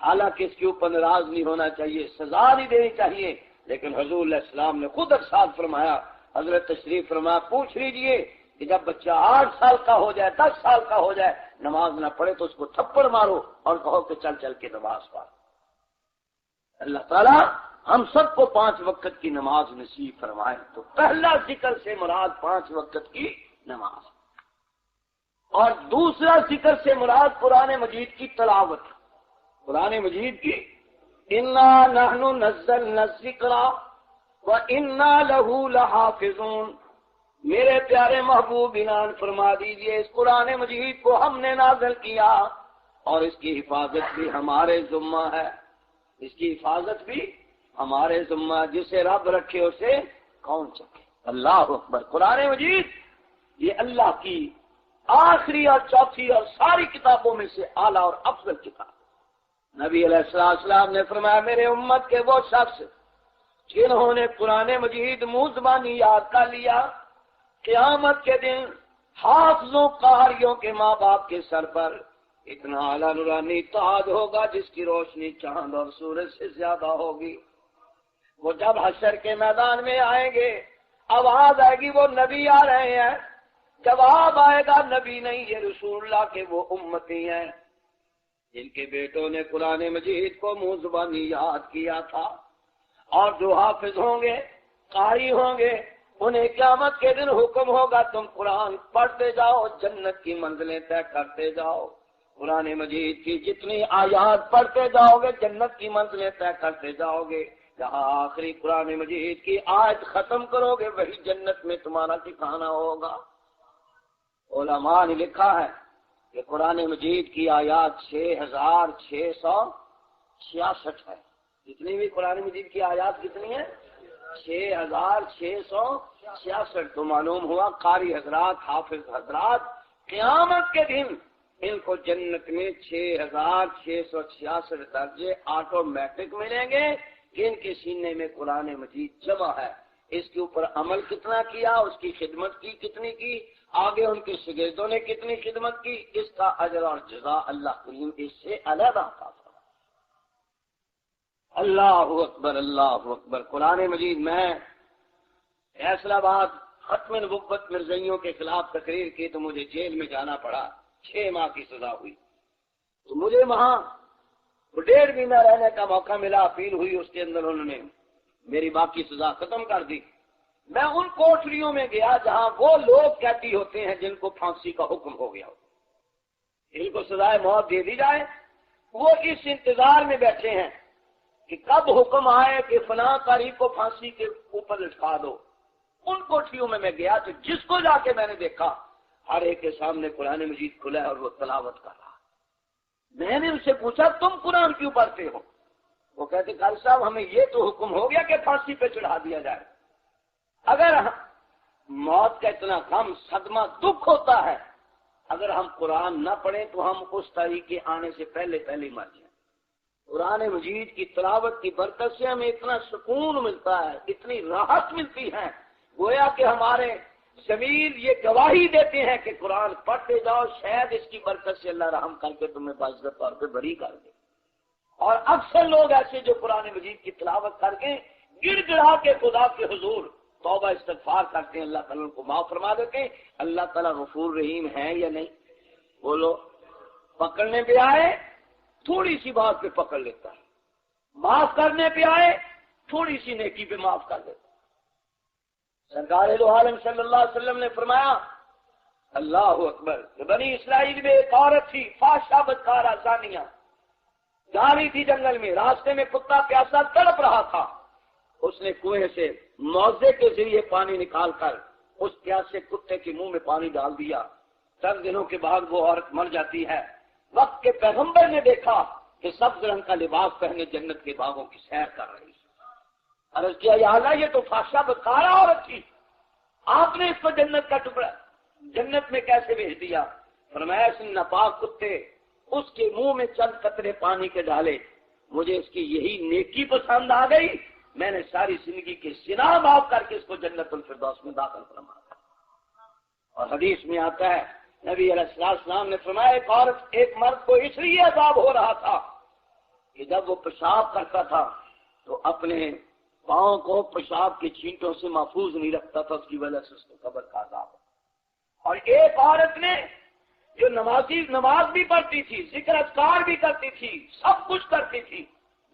حالانکہ اس کے اوپر ناراض نہیں ہونا چاہیے، سزا نہیں دینی چاہیے۔ لیکن حضور علیہ السلام نے خود ارشاد فرمایا، حضرت تشریف فرمایا پوچھ لیجئے کہ جب بچہ 8 سال کا ہو جائے، 10 سال کا ہو جائے، نماز نہ پڑھے تو اس کو تھپڑ مارو اور کہو کہ چل کے نماز پڑھ۔ اللہ تعالیٰ ہم سب کو 5 وقت کی نماز نصیب فرمائے۔ تو پہلا ذکر سے مراد 5 وقت کی نماز، اور دوسرا ذکر سے مراد قرآن مجید کی تلاوت۔ قرآن مجید کی اِنَّا نَحْنُ نَزَّلْنَا الذِّكْرَ وَإِنَّا لَهُ لَحَافِظُونَ۔ میرے پیارے محبوب اعلان فرما دیجئے اس قرآن مجید کو ہم نے نازل کیا اور اس کی حفاظت بھی ہمارے ذمہ ہے، اس کی حفاظت بھی ہمارے ذمہ، جسے رب رکھے اسے کون چکے۔ اللہ اکبر۔ قرآن مجید یہ اللہ کی آخری اور چوتھی اور ساری کتابوں میں سے اعلیٰ اور افضل کتاب۔ نبی علیہ السلام نے فرمایا میرے امت کے وہ شخص جنہوں نے قرآن مجید منہ زبانی یاد کر لیا، قیامت کے دن حافظوں قاریوں کے ماں باپ کے سر پر اتنا اعلیٰ نورانی تاج ہوگا جس کی روشنی چاند اور سورج سے زیادہ ہوگی۔ وہ جب حشر کے میدان میں آئیں گے، آواز آئے گی وہ نبی آ رہے ہیں، جواب آئے گا نبی نہیں، یہ رسول اللہ کے وہ امتی ہیں جن کے بیٹوں نے قرآن مجید کو منہ زبانی یاد کیا تھا، اور جو حافظ ہوں گے، قاری ہوں گے، انہیں قیامت کے دن حکم ہوگا تم قرآن پڑھتے جاؤ، جنت کی منزلیں طے کرتے جاؤ۔ قرآن مجید کی جتنی آیات پڑھتے جاؤ گے جنت کی منزلیں طے کرتے جاؤ گے، جہاں آخری قرآن مجید کی آیت ختم کرو گے وہی جنت میں تمہارا ٹھکانہ ہوگا۔ علماء نے لکھا ہے کہ قرآن مجید کی آیات 6666 ہے۔ جتنی بھی قرآن مجید کی آیات کتنی ہیں؟ 6666۔ تو معلوم ہوا قاری حضرات، حافظ حضرات قیامت کے دن ان کو جنت میں 6666 درجے آٹومیٹک ملیں گے کہ ان کے سینے میں قرآن مجید جمع ہے۔ اس کے اوپر عمل کتنا کیا، اس کی خدمت کی کتنی کی، آگے ان کے شاگردوں نے کتنی خدمت کی، اس کا اجر اور جزا اللہ کریم اس سے علیحدہ عطا فرمائے۔ اللہ اکبر، اللہ اکبر۔ قرآن مجید میں فیصلہ آباد ختم نبوت مرزائیوں کے خلاف تقریر کی تو مجھے جیل میں جانا پڑا، 6 ماہ کی سزا ہوئی، تو مجھے وہاں 1.5 مہینہ رہنے کا موقع ملا، اپیل ہوئی، اس کے اندر انہوں نے میری باقی سزا ختم کر دی۔ میں ان کوٹریوں میں گیا جہاں وہ لوگ قیدی ہوتے ہیں جن کو پھانسی کا حکم ہو گیا ہو، ان کو سزائے موت دے دی جائے، وہ اس انتظار میں بیٹھے ہیں کہ کب حکم آئے کہ فلاں تاریخ کو پھانسی کے اوپر لٹکا دو۔ ان کوٹریوں میں گیا تو جس کو جا کے میں نے دیکھا ہر ایک کے سامنے قرآن مجید کھلا ہے اور وہ تلاوت کر رہا۔ میں نے ان سے پوچھا تم قرآن کیوں پڑھتے ہو؟ وہ کہتے قاری صاحب ہمیں یہ تو حکم ہو گیا کہ پھانسی پہ چڑھا دیا جائے۔ اگر موت کا اتنا غم، صدمہ، دکھ ہوتا ہے، اگر ہم قرآن نہ پڑھیں تو ہم اس تاریخ کے آنے سے پہلے مر جائیں۔ قرآن مجید کی تلاوت کی برکت سے ہمیں اتنا سکون ملتا ہے، اتنی راحت ملتی ہے، گویا کہ ہمارے ضمیر یہ گواہی دیتے ہیں کہ قرآن پڑھتے جاؤ، شاید اس کی برکت سے اللہ رحم کر کے تمہیں باعزت طور پہ بری کر دے۔ اور اکثر لوگ ایسے جو قرآن مجید کی تلاوت کر کے گڑ گڑا کے خدا کے حضور توبہ استغفار کرتے ہیں، اللہ تعالیٰ ان کو معاف فرما دیتے ہیں۔ اللہ تعالیٰ غفور رحیم ہے یا نہیں؟ بولو۔ پکڑنے پہ آئے تھوڑی سی بات پہ پکڑ لیتا ہے، معاف کرنے پہ آئے تھوڑی سی نیکی پہ معاف کر دیتا ہے۔ سرکار دو عالم صلی اللہ علیہ وسلم نے فرمایا، اللہ اکبر، کہ بنی اسرائیل میں ایک عورت تھی، فحشہ بدکارہ زانیہ، جا رہی تھی جنگل میں، راستے میں کتا پیاسا تڑپ رہا تھا، اس نے کنویں سے موزے کے ذریعے پانی نکال کر اس پیاسے کتے کے منہ میں پانی ڈال دیا۔ چند دنوں کے بعد وہ عورت مر جاتی ہے۔ وقت کے پیغمبر نے دیکھا کہ سبز رنگ کا لباس پہنے جنت کے باغوں کی سیر کر رہی ہے۔ عرض کیا یا اللہ یہ تو فحشہ بدکارہ عورت تھی، آپ نے اس کو جنت کا ٹکڑا جنت میں کیسے بھیج دیا؟ فرمایا اس نے ناپاک کتے اس کے منہ میں چند قطرے پانی کے ڈالے، مجھے اس کی یہی نیکی پسند آ گئی، میں نے ساری زندگی کے زنا معاف کر کے اس کو جنت الفردوس میں داخل فرمایا۔ اور حدیث میں آتا ہے نبی علیہ السلام نے فرمایا ایک مرد کو اس لیے عذاب ہو رہا تھا کہ جب وہ پیشاب کرتا تھا تو اپنے پاؤں کو پیشاب کے چھینٹوں سے محفوظ نہیں رکھتا تھا، اس کی وجہ سے اس کو قبر کا عذاب۔ اور ایک عورت نے جو نماز بھی پڑھتی تھی، ذکر اذکار بھی کرتی تھی، سب کچھ کرتی تھی،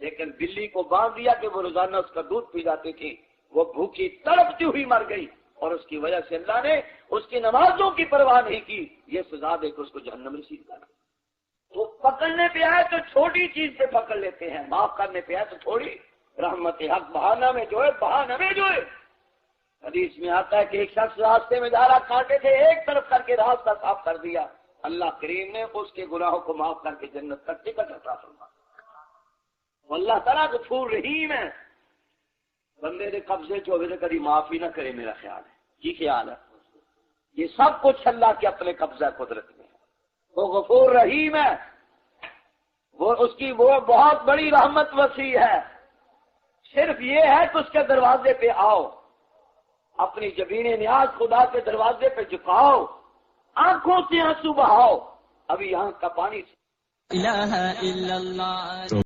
لیکن بلی کو باندھ دیا کہ وہ روزانہ اس کا دودھ پی جاتی تھی، وہ بھوکی تڑپتی ہوئی مر گئی، اور اس کی وجہ سے اللہ نے اس کی نمازوں کی پرواہ نہیں کی، یہ سزا دے کے اس کو جہنم رسید کر دیا۔ تو پکڑنے پہ آئے تو چھوٹی چیز پہ پکڑ لیتے ہیں، معاف کرنے پہ آئے تو تھوڑی۔ رحمت حق بہانہ میں جو ہے حدیث میں آتا ہے کہ ایک شخص راستے میں جا رہا، کانٹے تھے ایک طرف کر کے راستہ صاف کر دیا، اللہ کریم نے اس کے گناہوں کو معاف کر کے جنت کا ٹکٹ عطا فرمایا۔ اللہ تعالیٰ غفور رحیم ہے، بندے دے قبضے چوبے سے کبھی معاف ہی نہ کرے، میرا خیال ہے جی، خیال ہے یہ سب کچھ اللہ کے اپنے قبضہ قدرت میں ہے، وہ غفور رحیم ہے، وہ بہت بڑی رحمت وسیع ہے۔ صرف یہ ہے کہ اس کے دروازے پہ آؤ، اپنی جبین نیاز خدا کے دروازے پہ جھکاؤ، آنکھوں سے آنسو بہاؤ، ابھی آنکھ کا پانی الہ الا اللہ